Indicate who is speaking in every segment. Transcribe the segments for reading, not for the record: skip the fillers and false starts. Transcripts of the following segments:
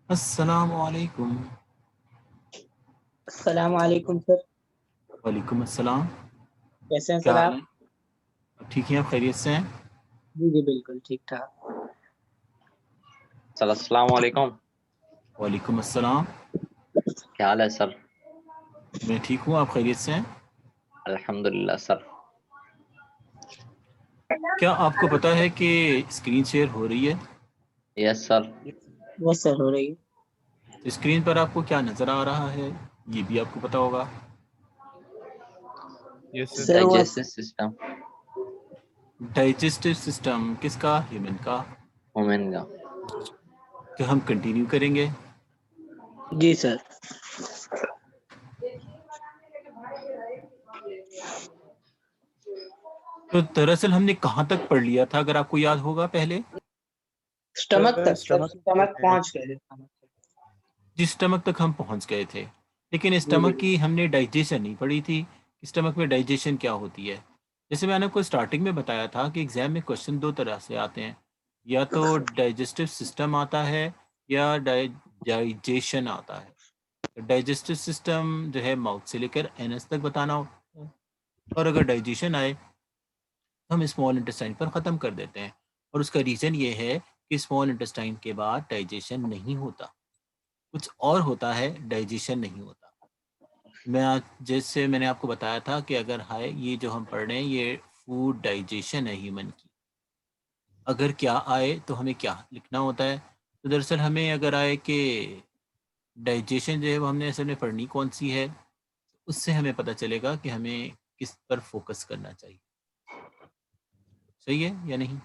Speaker 1: अस्सलाम वालेकुम।
Speaker 2: अस्सलाम वालेकुम सर।
Speaker 1: वालेकुम अस्सलाम।
Speaker 2: कैसे हैं
Speaker 1: क्या
Speaker 2: सर
Speaker 1: हाल
Speaker 2: आप?
Speaker 1: है? ठीक हैं, आप खैरियत से हैं?
Speaker 2: जी, जी, बिल्कुल ठीक-ठाक।
Speaker 3: सर अस्सलाम वालेकुम।
Speaker 1: वालेकुम अस्सलाम।
Speaker 3: क्या हाल है सर?
Speaker 1: मैं ठीक हूँ, आप खैरियत से हैं?
Speaker 3: अल्हम्दुलिल्लाह सर।
Speaker 1: क्या आपको पता है कि स्क्रीन शेयर हो रही है?
Speaker 3: Yes sir.
Speaker 2: यस सर, हो रही है।
Speaker 1: स्क्रीन पर आपको क्या नज़र आ रहा है, ये भी आपको पता होगा।
Speaker 4: Yes sir.
Speaker 2: सर वो
Speaker 3: डाइजेस्टिव सिस्टम
Speaker 1: डाइजेस्टिव सिस्टम किसका? ह्यूमन का।
Speaker 3: वुमेन का।
Speaker 1: तो हम कंटिन्यू करेंगे।
Speaker 2: जी सर।
Speaker 1: तो दरअसल हमने कहाँ तक पढ़ लिया था, अगर आपको याद होगा पहले?
Speaker 2: स्टमक
Speaker 4: सर
Speaker 2: तक सर,
Speaker 4: स्टमक
Speaker 2: स्टमक
Speaker 4: है।
Speaker 2: पहुँच गए थे स्टमक तक।
Speaker 1: जिस स्टमक तक हम पहुँच गए थे, लेकिन
Speaker 2: जी,
Speaker 1: स्टमक
Speaker 2: जी।
Speaker 1: की हमने डाइजेशन नहीं पढ़ी थी। स्टमक में डाइजेशन क्या होती है? जैसे मैंने आपको स्टार्टिंग में बताया था कि एग्जाम में क्वेश्चन दो तरह से आते हैं, या तो डाइजेस्टिव सिस्टम आता है या डाइजेशन आता है। तो डाइजेस्टिव सिस्टम जो है माउथ से लेकर एनस तक बताना होता है, और अगर डाइजेशन आए तो हम स्मॉल इंटेस्टाइन पर ख़त्म कर देते हैं। और उसका रीज़न ये है कि स्मॉल इंटेस्टाइन के बाद डाइजेशन नहीं होता, कुछ और होता है, डाइजेशन नहीं होता। मैं आज जैसे मैंने आपको बताया था कि अगर हाय ये जो हम पढ़ रहे हैं ये फूड डाइजेशन है ह्यूमन की। अगर क्या आए तो हमें क्या लिखना होता है? तो दरअसल हमें अगर आए कि डाइजेशन जो है वो हमने असल में पढ़नी कौन सी है, उससे हमें पता चलेगा कि हमें किस पर फोकस करना चाहिए। सही है या नहीं?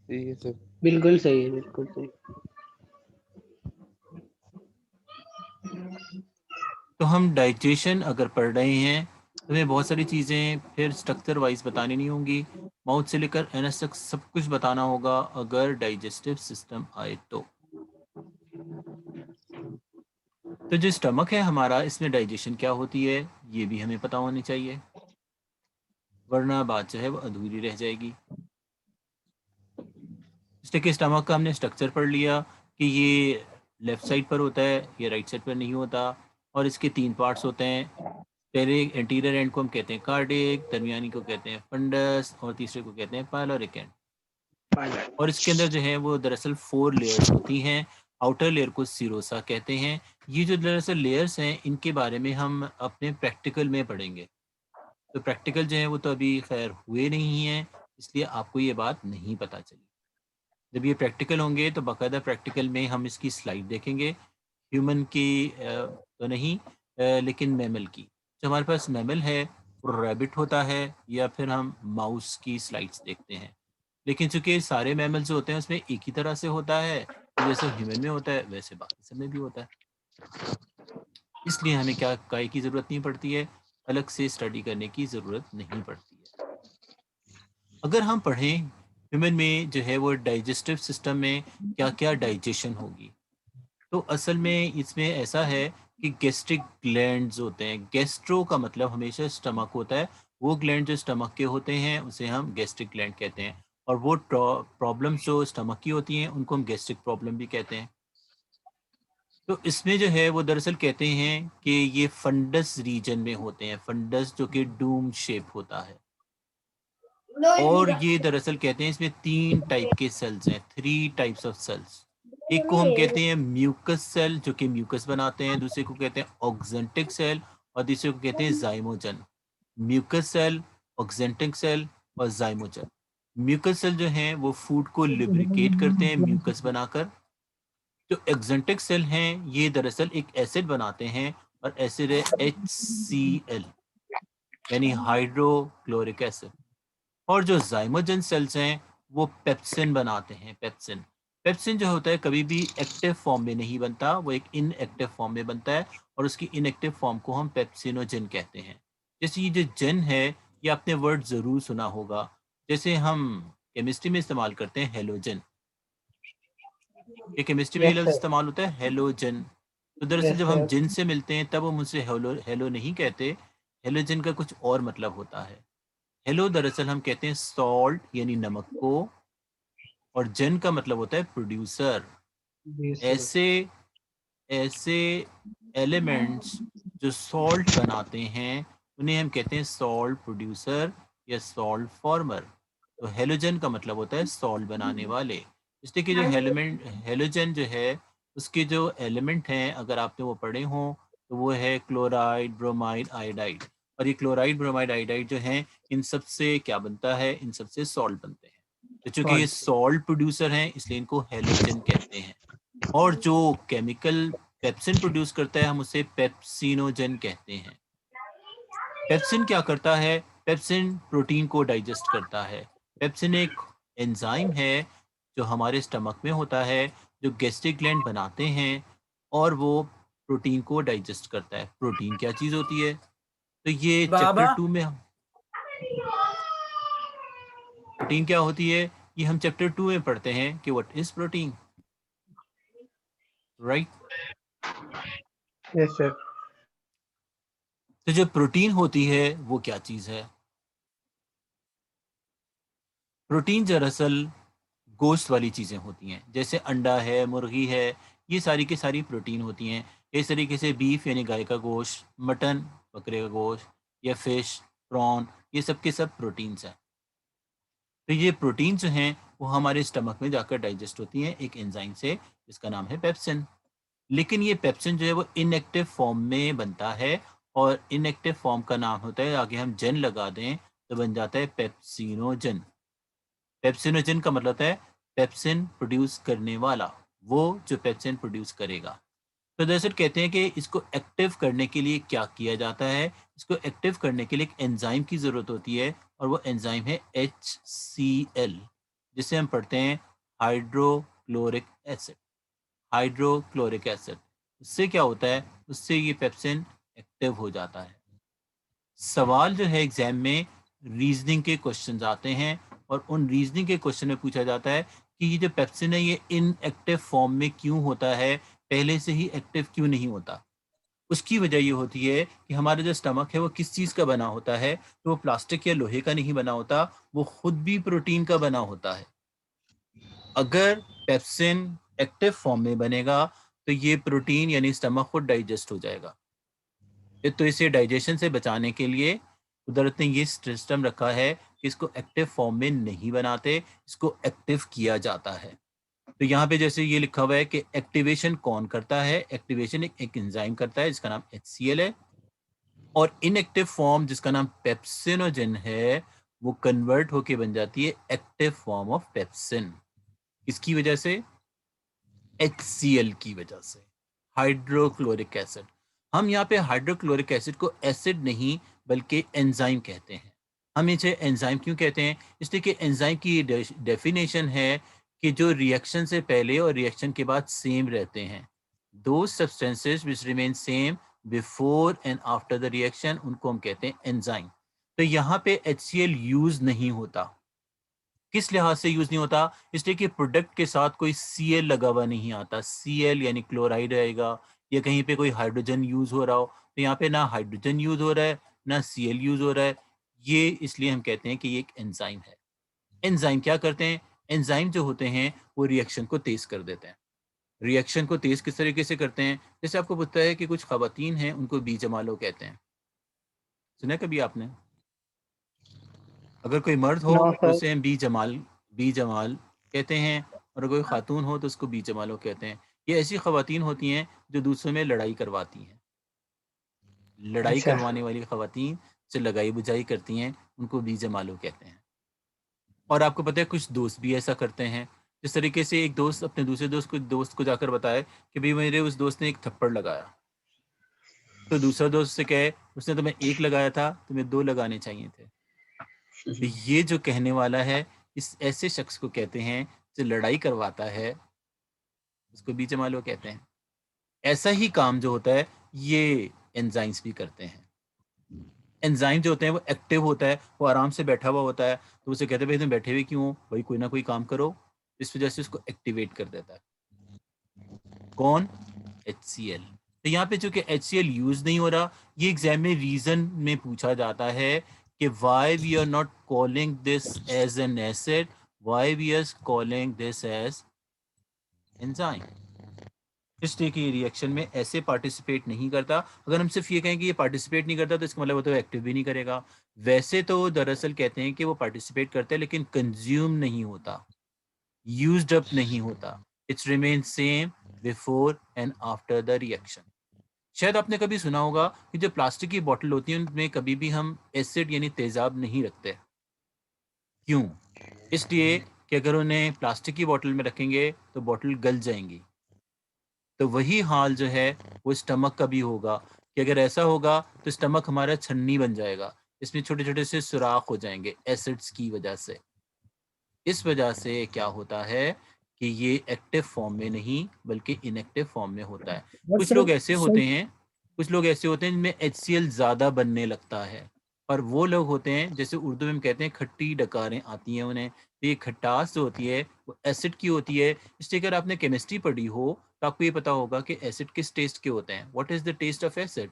Speaker 4: सही है सर।
Speaker 2: बिल्कुल सही है, बिल्कुल सही।
Speaker 1: तो हम डाइजेशन अगर पढ़ रहे हैं तो हमें बहुत सारी चीज़ें फिर स्ट्रक्चर वाइज बतानी नहीं होंगी। माउथ से लेकर एनस तक सब कुछ बताना होगा अगर डाइजेस्टिव सिस्टम आए तो जो स्टमक है हमारा, इसमें डाइजेशन क्या होती है ये भी हमें पता होनी चाहिए, वरना बात जो है वो अधूरी रह जाएगी। जैसे कि स्टमक का हमने स्ट्रक्चर पढ़ लिया कि ये लेफ्ट साइड पर होता है, ये राइट साइड पर नहीं होता, और इसके तीन पार्ट्स होते हैं। पहले एंटीरियर एंड को हम कहते हैं कार्डिक, दरमियानी को कहते हैं फंडस, और तीसरे को कहते हैं पाइलोरिक एंड। और इसके अंदर जो है वो दरअसल 4 लेयर्स होती हैं। आउटर लेयर को सिरोसा कहते हैं। ये जो दरअसल लेयर्स हैं इनके बारे में हम अपने प्रैक्टिकल में पढ़ेंगे। तो प्रैक्टिकल जो है वो तो अभी खैर हुए नहीं हैं, इसलिए आपको ये बात नहीं पता चली। जब ये प्रैक्टिकल होंगे तो बाकायदा प्रैक्टिकल में हम इसकी स्लाइड देखेंगे। ह्यूमन की तो नहीं, लेकिन मैमल की। जो हमारे पास मैमल है वो रैबिट होता है, या फिर हम माउस की स्लाइड्स देखते हैं। लेकिन चूंकि सारे मैमल्स होते हैं उसमें एक ही तरह से होता है, तो जैसे ह्यूमन में होता है वैसे बाकी सब में भी होता है। इसलिए हमें क्या काय की ज़रूरत नहीं पड़ती है, अलग से स्टडी करने की ज़रूरत नहीं पड़ती है। अगर हम पढ़ें ह्यूमन में जो है वो डाइजेस्टिव सिस्टम में क्या क्या डाइजेशन होगी, तो असल में इसमें ऐसा है कि गैस्ट्रिक ग्लैंड्स होते हैं। गैस्ट्रो का मतलब हमेशा स्टमक होता है। वो ग्लैंड जो स्टमक के होते हैं उसे हम गैस्ट्रिक ग्लैंड कहते हैं, और वो प्रॉब्लम्स जो स्टमक की होती हैं उनको हम गैस्ट्रिक प्रॉब्लम भी कहते हैं। तो इसमें जो है वो दरअसल कहते हैं कि ये फंडस रीजन में होते हैं, फंडस जो कि डूम शेप होता है। और ये दरअसल कहते हैं इसमें 3 टाइप के सेल्स हैं, 3 टाइप्स ऑफ सेल्स। एक को हम कहते हैं म्यूकस सेल जो कि म्यूकस बनाते हैं, दूसरे को कहते हैं ऑक्जेंटिक सेल, और तीसरे को कहते हैं zymogen. Mucous cell, oxyntic cell और जाइमोजन। म्यूकस सेल जो हैं वो फूड को लिब्रिकेट करते हैं म्यूकस बनाकर। जो एक्जेंटिक सेल हैं ये दरअसल एक एसिड बनाते हैं, और एसिड है HCl, यानी हाइड्रोक्लोरिक एसिड। और जो ज़ाइमोजन सेल्स हैं वो पेप्सिन बनाते हैं, पेप्सिन। पेप्सिन जो होता है कभी भी एक्टिव फॉर्म में नहीं बनता, वो एक इनएक्टिव फॉर्म में बनता है, और उसकी इनएक्टिव फॉर्म को हम पेप्सिनोजन कहते हैं। जैसे ये जो जन है ये आपने वर्ड ज़रूर सुना होगा, जैसे हम केमिस्ट्री में इस्तेमाल करते हैं हेलोजन। ये केमिस्ट्री में ये
Speaker 2: यस
Speaker 1: लफ्ज़
Speaker 2: सर,
Speaker 1: इस्तेमाल होता है हेलोजन। तो दरअसल
Speaker 2: यस
Speaker 1: जब हम
Speaker 2: सर।
Speaker 1: जिन से मिलते हैं तब हम उनसे हेलो हेलो नहीं कहते, हेलोजन का कुछ और मतलब होता है। हेलो दरअसल हम कहते हैं सॉल्ट यानी नमक को, और जन का मतलब होता है प्रोड्यूसर।
Speaker 2: जी सर।
Speaker 1: ऐसे ऐसे एलिमेंट्स जो सॉल्ट बनाते हैं उन्हें हम कहते हैं सॉल्ट प्रोड्यूसर या सॉल्ट फॉर्मर। तो हेलोजन का मतलब होता है सॉल्ट बनाने वाले। इसलिए कि जो हेलोजन जो है उसके जो एलिमेंट हैं अगर आपने वो पढ़े हों तो वो है क्लोराइड, ब्रोमाइड, आयोडाइड। और ये क्लोराइड, ब्रोमाइड, आयोडाइड जो हैं इन सब से क्या बनता है, इन सब से सॉल्ट बनते हैं। तो चूंकि ये
Speaker 2: सॉल्ट।
Speaker 1: सॉल्ट प्रोड्यूसर हैं इसलिए इनको हेलोजन कहते हैं। और जो केमिकल पेप्सिन प्रोड्यूस करता है हम उसे पेप्सिनोजन कहते हैं। पेप्सिन क्या करता है? पेप्सिन प्रोटीन को डाइजेस्ट करता है। पेप्सिन एक एंजाइम है जो हमारे स्टमक में होता है, जो गैस्ट्रिक ग्लैंड बनाते हैं और वो प्रोटीन को डाइजेस्ट करता है। प्रोटीन क्या चीज़ होती है? तो ये चैप्टर
Speaker 2: बाबा
Speaker 1: 2 में प्रोटीन क्या होती है ये हम चैप्टर 2 में पढ़ते हैं कि what is protein, right?
Speaker 2: Yes sir.
Speaker 1: तो जो प्रोटीन होती है वो क्या चीज़ है? प्रोटीन दरअसल गोश्त वाली चीज़ें होती हैं, जैसे अंडा है, मुर्गी है, ये सारी की सारी प्रोटीन होती हैं। इस तरीके से बीफ यानी गाय का गोश्त, मटन बकरे का गोश्त या फिश, प्रॉन, ये सब के सब प्रोटीन्स हैं। तो ये प्रोटीन जो हैं वो हमारे स्टमक में जाकर डाइजेस्ट होती हैं एक एंजाइम से जिसका नाम है पेप्सिन। लेकिन ये पेप्सिन जो है वो इनएक्टिव फॉर्म में बनता है और इनएक्टिव फॉर्म का नाम होता है, आगे हम जन लगा दें तो बन जाता है पेप्सिनोजन। पेप्सिनोजन का मतलब है पेप्सिन प्रोड्यूस करने वाला, वो जो पेप्सिन प्रोड्यूस करेगा। तो दरअसल कहते हैं कि इसको एक्टिव करने के लिए क्या किया जाता है? इसको एक्टिव करने के लिए एक एंजाइम की ज़रूरत होती है और वो एंजाइम है HCl, जिसे हम पढ़ते हैं हाइड्रोक्लोरिक एसिड। हाइड्रोक्लोरिक एसिड उससे क्या होता है? उससे ये पेप्सिन एक्टिव हो जाता है। सवाल जो है एग्जाम में रीजनिंग के क्वेश्चन आते हैं और उन रीजनिंग के क्वेश्चन में पूछा जाता है कि ये जो पेप्सिन है ये इनएक्टिव फॉर्म में क्यों होता है, पहले से ही एक्टिव क्यों नहीं होता? उसकी वजह ये होती है कि हमारा जो स्टमक है वो किस चीज़ का बना होता है, तो वो प्लास्टिक या लोहे का नहीं बना होता, वो खुद भी प्रोटीन का बना होता है। अगर पेप्सिन एक्टिव फॉर्म में बनेगा तो ये प्रोटीन यानी स्टमक खुद डाइजेस्ट हो जाएगा। तो इसे डाइजेशन से बचाने के लिए कुदरत ने ये सिस्टम रखा है कि इसको एक्टिव फॉर्म में नहीं बनाते, इसको एक्टिव किया जाता है। तो यहाँ पे जैसे ये लिखा हुआ है कि एक्टिवेशन कौन करता है? एक्टिवेशन एक एंजाइम करता है जिसका नाम HCl है और इनएक्टिव फॉर्म जिसका नाम पेप्सिनोजन है वो कन्वर्ट होके बन जाती है एक्टिव फॉर्म ऑफ पेप्सिन। किसकी वजह से? HCl की वजह से, हाइड्रोक्लोरिक एसिड। हम यहाँ पे हाइड्रोक्लोरिक एसिड को एसिड नहीं बल्कि एंजाइम कहते हैं। हम इसे एंजाइम क्यों कहते हैं? इसलिए कि एंजाइम की डेफिनेशन है कि जो रिएक्शन से पहले और रिएक्शन के बाद सेम रहते हैं। दो substances which remain same before and after the reaction उनको हम कहते हैं एंजाइम। तो यहाँ पे HCl यूज नहीं होता। किस लिहाज से यूज नहीं होता? इसलिए कि प्रोडक्ट के साथ कोई Cl लगा हुआ नहीं आता। Cl यानी क्लोराइड रहेगा या कहीं पे कोई हाइड्रोजन यूज हो रहा हो, तो यहाँ पे ना हाइड्रोजन यूज हो रहा है ना Cl यूज हो रहा है। ये इसलिए हम कहते हैं कि ये एक एंजाइम है। एंजाइम क्या करते हैं? एंजाइम जो होते हैं वो रिएक्शन को तेज कर देते हैं। रिएक्शन को तेज किस तरीके से करते हैं? जैसे आपको पता है कि कुछ खवातीन हैं उनको बीजमालो कहते हैं, सुना है कभी आपने? अगर कोई मर्द हो
Speaker 2: नो
Speaker 1: तो
Speaker 2: सर।
Speaker 1: उसे हम बी जमाल कहते हैं और कोई खातून हो तो उसको बी जमालो कहते हैं। ये ऐसी खवातीन होती हैं जो दूसरों में लड़ाई करवाती हैं। लड़ाई
Speaker 2: अच्छा।
Speaker 1: करवाने वाली खवातीन जो लगाई बुझाई करती हैं उनको बी जमालो कहते हैं। और आपको पता है कुछ दोस्त भी ऐसा करते हैं। जिस तरीके से एक दोस्त अपने दूसरे दोस्त को जाकर बताए कि भाई मेरे उस दोस्त ने एक थप्पड़ लगाया, तो दूसरा दोस्त से कहे उसने तुम्हें एक लगाया था, तुम्हें दो लगाने चाहिए थे। तो ये जो कहने वाला है इस ऐसे शख्स को कहते हैं जो लड़ाई करवाता है, उसको बीच मालो कहते हैं। ऐसा ही काम जो होता है ये एंजाइम्स भी करते हैं। एंजाइम जो होते हैं वो एक्टिव होता है, वो आराम से बैठा हुआ होता है तो उसे कहते हैं भाई तुम बैठे हुए क्यों हो, भाई कोई ना कोई काम करो। इस वजह से उसको एक्टिवेट कर देता है। कौन? HCl। तो यहाँ पे चूंकि HCl यूज नहीं हो रहा, ये एग्जाम में रीजन में पूछा जाता है कि why we are not calling this as an acid, why we are calling this as enzyme. इसलिए कि रिएक्शन में ऐसे पार्टिसिपेट नहीं करता। अगर हम सिर्फ ये कहें कि ये पार्टिसिपेट नहीं करता तो इसका मतलब वो तो एक्टिव भी नहीं करेगा। वैसे तो दरअसल कहते हैं कि वो पार्टिसिपेट करता है लेकिन कंज्यूम नहीं होता, यूज्ड अप नहीं होता। It's remain same before and after the reaction. शायद आपने कभी सुना होगा कि जो प्लास्टिक की बोतल होती है उनमें कभी भी हम एसिड यानी तेजाब नहीं रखते। क्यों? इसलिए कि अगर उन्हें प्लास्टिक की बोतल में रखेंगे तो बोतल गल जाएंगी। तो वही हाल जो है वो स्टमक का भी होगा कि अगर ऐसा होगा तो स्टमक हमारा छन्नी बन जाएगा, इसमें छोटे छोटे से सुराख हो जाएंगे एसिड्स की वजह से। इस वजह से क्या होता है कि ये एक्टिव फॉर्म में नहीं बल्कि इनएक्टिव फॉर्म में होता है। कुछ लोग ऐसे होते हैं जिनमें HCl ज़्यादा बनने लगता है, और वो लोग होते हैं जैसे उर्दू में हम कहते हैं खट्टी डकारें आती हैं उन्हें। तो ये खटास जो होती है वो एसिड की होती है। इसलिए अगर आपने केमिस्ट्री पढ़ी हो तो आपको ये पता होगा कि एसिड किस टेस्ट के होते हैं। What is the taste of acid?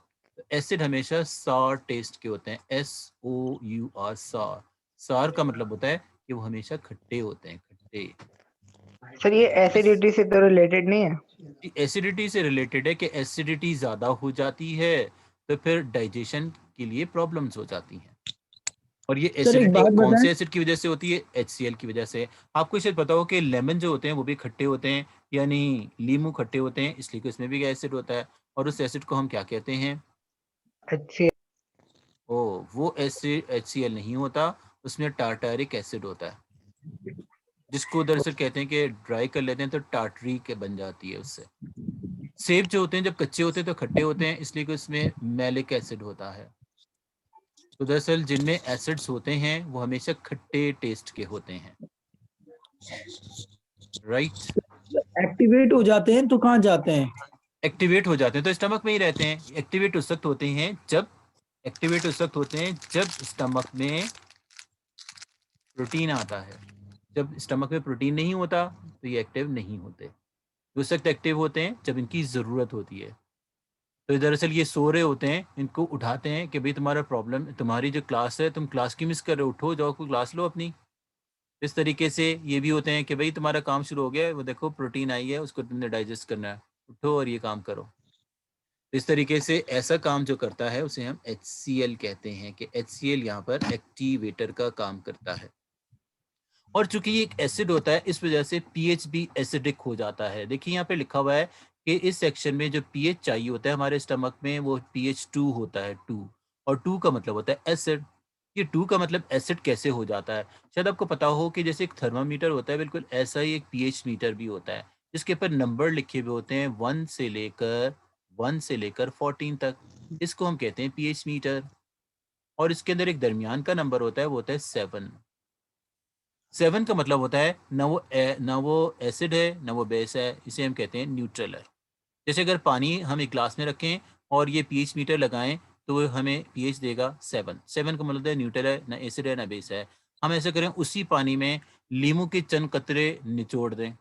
Speaker 1: Acid हमेशा सार टेस्ट के होते हैं, SOUR, सार। सार का मतलब होता है कि वो हमेशा खट्टे होते हैं, खट्टे।
Speaker 2: सर ये एसिडिटी से तो रिलेटेड नहीं है?
Speaker 1: एसिडिटी से रिलेटेड है कि एसिडिटी ज़्यादा हो जाती है तो फिर डाइजेशन के लिए प्रॉब्लम्स हो जाती हैं। और ये
Speaker 2: सर एक
Speaker 1: एसिडिटी
Speaker 2: बात
Speaker 1: कौन
Speaker 2: बताएं।
Speaker 1: से एसिड की वजह से होती है? HCl की वजह से। आपको शायद पता हो कि लेमन जो होते हैं वो भी खट्टे होते हैं, यानी लीमू खट्टे होते हैं, इसलिए कि उसमें भी एसिड होता है। और उस एसिड को हम क्या कहते हैं?
Speaker 2: अच्छी।
Speaker 1: ओ, वो एसिड HCl नहीं होता, उसमें टार्टारिक एसिड होता है, जिसको दरअसल कहते हैं कि ड्राई कर लेते हैं तो टार्टरी के बन जाती है उससे। सेब जो होते हैं जब कच्चे होते हैं तो खट्टे होते हैं, इसलिए कि उसमें मैलिक एसिड होता है। तो दरअसल जिनमें एसिड्स होते हैं वो हमेशा खट्टे टेस्ट के होते हैं, राइट।
Speaker 5: एक्टिवेट हो जाते हैं तो कहाँ जाते हैं?
Speaker 1: एक्टिवेट हो जाते हैं तो स्टमक में ही रहते हैं। एक्टिवेट उस वक्त होते हैं जब स्टमक में प्रोटीन आता है। जब स्टमक में प्रोटीन नहीं होता तो ये एक्टिव नहीं होते। उस वक्त एक्टिव होते हैं जब इनकी ज़रूरत होती है। तो दरअसल ये सो रहे होते हैं, इनको उठाते हैं कि भाई तुम्हारा प्रॉब्लम, तुम्हारी जो क्लास है तुम क्लास की मिस कर रहे हो, उठो जाओ कोई क्लास लो अपनी। इस तरीके से ये भी होते हैं कि भाई तुम्हारा काम शुरू हो गया है, वो देखो प्रोटीन आई है उसको तुमने डाइजेस्ट करना है, उठो और ये काम करो। इस तरीके से ऐसा काम जो करता है उसे हम HCl कहते हैं कि HCl यहाँ पर एक्टिवेटर का काम करता है। और चूंकि ये एक एसिड होता है इस वजह से पीएच भी एसिडिक हो जाता है। देखिए यहाँ पे लिखा हुआ है कि इस सेक्शन में जो पीएच चाहिए होता है हमारे स्टमक में वो pH 2 होता है, 2। और 2 का मतलब होता है एसिड। ये 2 का मतलब एसिड कैसे हो जाता है? शायद आपको पता हो कि जैसे एक थर्मामीटर होता है बिल्कुल ऐसा ही एक पीएच मीटर भी होता है, जिसके ऊपर नंबर लिखे हुए होते हैं 1 से लेकर 14 तक। इसको हम कहते हैं पीएच मीटर। और इसके अंदर एक दरमियान का नंबर होता है, वो होता है 7। 7 का मतलब होता है ना वो एसिड है ना वो बेस है, इसे हम कहते हैं न्यूट्रल है। जैसे अगर पानी हम एक ग्लास में रखें और ये पीएच मीटर लगाएं तो वो हमें पीएच देगा 7। 7 का मतलब है न्यूट्रल है, ना एसिड है ना बेस है। हम ऐसा करें उसी पानी में लीमू के चंद कतरे निचोड़ दें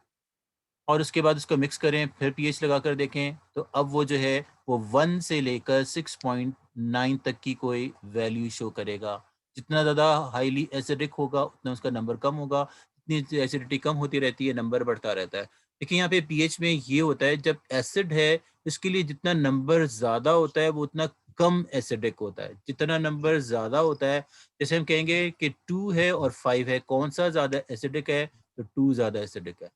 Speaker 1: और उसके बाद उसको मिक्स करें, फिर पीएच लगा कर देखें तो अब वो जो है वो 1 से लेकर 6.9 तक की कोई वैल्यू शो करेगा। जितना ज़्यादा हाईली एसिडिक होगा उतना उसका नंबर कम होगा, जितनी एसिडिटी कम होती रहती है नंबर बढ़ता रहता है। देखिए यहाँ पे पीएच में ये होता है जब एसिड है इसके लिए जितना नंबर ज़्यादा होता है वो उतना कम एसिडिक होता है। जितना नंबर ज़्यादा होता है, जैसे हम कहेंगे कि 2 है और 5 है, कौन सा ज़्यादा एसिडिक है? तो 2 ज़्यादा एसिडिक है।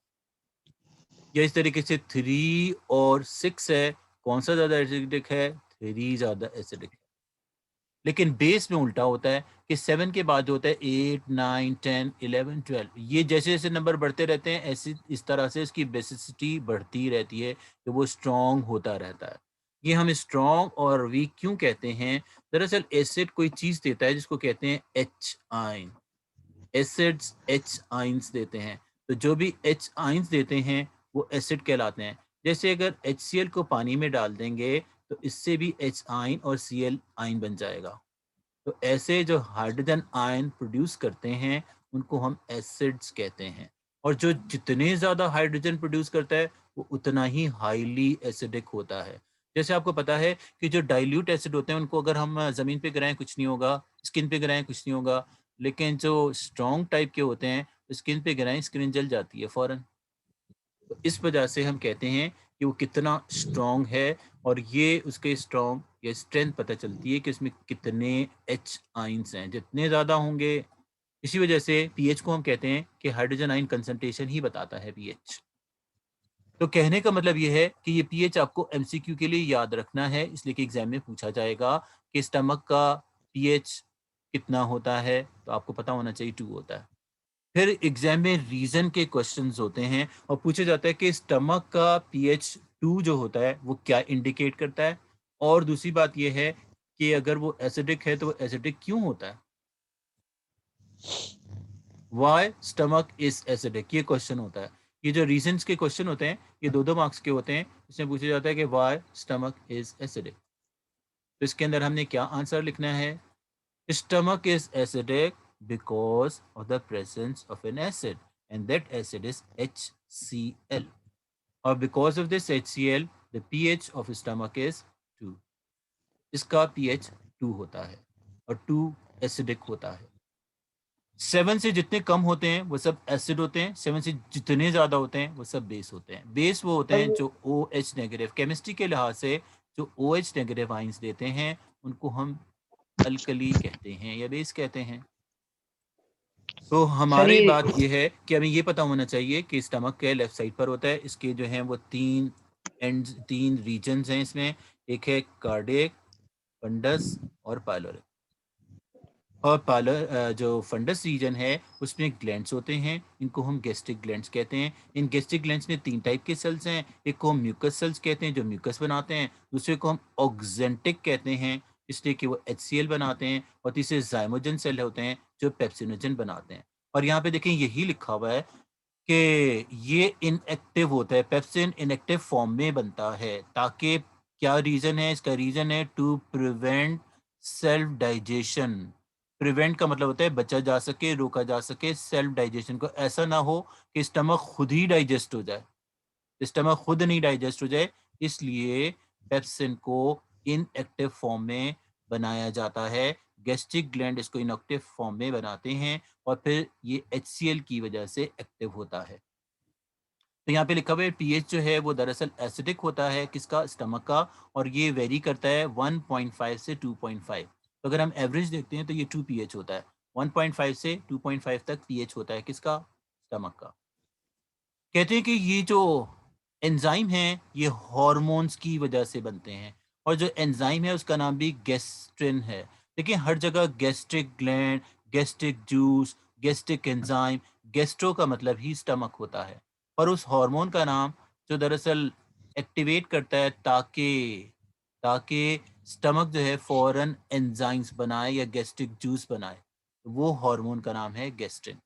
Speaker 1: या इस तरीके से 3 और 6 है, कौन सा ज़्यादा एसिडिक है? 3 ज़्यादा एसिडिक है। लेकिन बेस में उल्टा होता है कि 7 के बाद जो होता है 8, 9, 10, 11, 12, ये जैसे जैसे नंबर बढ़ते रहते हैं ऐसी इस तरह से इसकी बेसिसिटी बढ़ती रहती है कि वो स्ट्रॉन्ग होता रहता है। ये हम स्ट्रॉन्ग और वीक क्यों कहते हैं? दरअसल एसिड कोई चीज़ देता है जिसको कहते हैं H ion. Acids H ions देते हैं, तो जो भी H आयंस देते हैं वो एसिड कहलाते हैं। जैसे अगर HCl को पानी में डाल देंगे तो इससे भी H आयन और Cl आयन बन जाएगा। तो ऐसे जो हाइड्रोजन आयन प्रोड्यूस करते हैं उनको हम एसिड्स कहते हैं। और जो जितने ज़्यादा हाइड्रोजन प्रोड्यूस करता है वो उतना ही हाईली एसिडिक होता है। जैसे आपको पता है कि जो डाइल्यूट एसिड होते हैं उनको अगर हम ज़मीन पे गिराएं कुछ नहीं होगा, स्किन पे गिराएं कुछ नहीं होगा, लेकिन जो स्ट्रॉन्ग टाइप के होते हैं स्किन पे गिराएं स्किन जल जाती है फ़ौरन। तो इस वजह से हम कहते हैं कि वो कितना स्ट्रॉन्ग है, और ये उसके स्ट्रॉन्ग या स्ट्रेंथ पता चलती है कि उसमें कितने H आइंस हैं। जितने ज़्यादा होंगे, इसी वजह से pH को हम कहते हैं कि हाइड्रोजन आयन कंसंट्रेशन ही बताता है pH। तो कहने का मतलब ये है कि ये pH आपको MCQ के लिए याद रखना है, इसलिए कि एग्जाम में पूछा जाएगा कि स्टमक का pH कितना होता है, तो आपको पता होना चाहिए 2 होता है। फिर एग्जाम में रीजन के क्वेश्चंस होते हैं और पूछा जाता है कि स्टमक का pH 2 जो होता है वो क्या इंडिकेट करता है, और दूसरी बात ये है कि अगर वो एसिडिक है तो वो एसिडिक क्यों होता है। वाई स्टमक इज एसिडिक, ये क्वेश्चन होता है। ये जो रीजंस के क्वेश्चन होते हैं ये 2 मार्क्स के होते हैं। इसमें पूछा जाता है कि वाई स्टमक इज एसिडिक, तो इसके अंदर हमने क्या आंसर लिखना है। Stomach is acidic because of the presence of an acid, and that acid is HCl. Or because of this HCl, the pH of stomach is 2. इसका pH 2 होता है और 2 acidic होता है। 7 से जितने कम होते हैं वो सब एसिड होते हैं, 7 से जितने ज़्यादा होते हैं वो सब बेस होते हैं। बेस वो होते
Speaker 2: सर
Speaker 1: हैं
Speaker 2: ये
Speaker 1: जो OH नेगेटिव, केमिस्ट्री के लिहाज से जो OH नेगेटिव आइंस देते हैं उनको हम अल्कली कहते हैं या बेस कहते हैं। तो
Speaker 2: सर
Speaker 1: हमारी
Speaker 2: ये
Speaker 1: बात ये है कि हमें ये पता होना चाहिए कि स्टमक के लेफ्ट साइड पर होता है। इसके जो हैं वो 3 एंड 3 रीजन्स हैं इसमें। एक है कार्डियक, फंडस और पाइलोरिक। और जो फंडस रीजन है उसमें ग्लैंड्स होते हैं, इनको हम गैस्ट्रिक ग्लैंड्स कहते हैं। इन गैस्ट्रिक ग्लैंड्स में 3 टाइप के सेल्स हैं। एक को हम म्यूकस सेल्स कहते हैं जो म्यूकस बनाते हैं, दूसरे को हम ऑक्जेंटिक कहते हैं इसलिए कि वो HCl बनाते हैं, और तीसरे जाइमोजन सेल होते हैं जो पेप्सिनोजन बनाते हैं। और यहाँ पे देखें यही लिखा हुआ है कि ये इनएक्टिव होता है, पेप्सिन इनएक्टिव फॉर्म में बनता है, ताकि क्या रीजन है इसका, रीजन है to prevent self digestion. Prevent का मतलब होता है बचा जा सके, रोका जा सके सेल्फ डाइजेशन को। ऐसा ना हो कि स्टमक खुद ही डाइजेस्ट हो जाए, स्टमक खुद नहीं डाइजेस्ट हो जाए, इसलिए पेप्सिन को इनएक्टिव फॉर्म में बनाया जाता है। गैस्ट्रिक ग्लैंड इसको इनएक्टिव फॉर्म में बनाते हैं और फिर ये HCl की वजह से एक्टिव होता है। तो यहाँ पे लिखा हुआ है pH जो है वो दरअसल एसिडिक होता है, किसका, स्टमक का, और ये वेरी करता है 1.5 से 2.5। तो अगर हम एवरेज देखते हैं तो ये 2 pH होता है, 1.5 से 2.5 तक pH होता है किसका, स्टमक का। कहते हैं कि ये जो एंजाइम हैं ये हॉर्मोन्स की वजह से बनते हैं, और जो एंजाइम है उसका नाम भी गैस्ट्रिन है। देखिए हर जगह gastric gland, gastric juice, gastric enzyme, gastro का मतलब ही स्टमक होता है, और उस हार्मोन का नाम जो दरअसल एक्टिवेट करता है ताकि ताकि स्टमक जो है फौरन एंजाइम्स बनाए या गैस्ट्रिक जूस बनाए, वो हार्मोन का नाम है गैस्ट्रिन।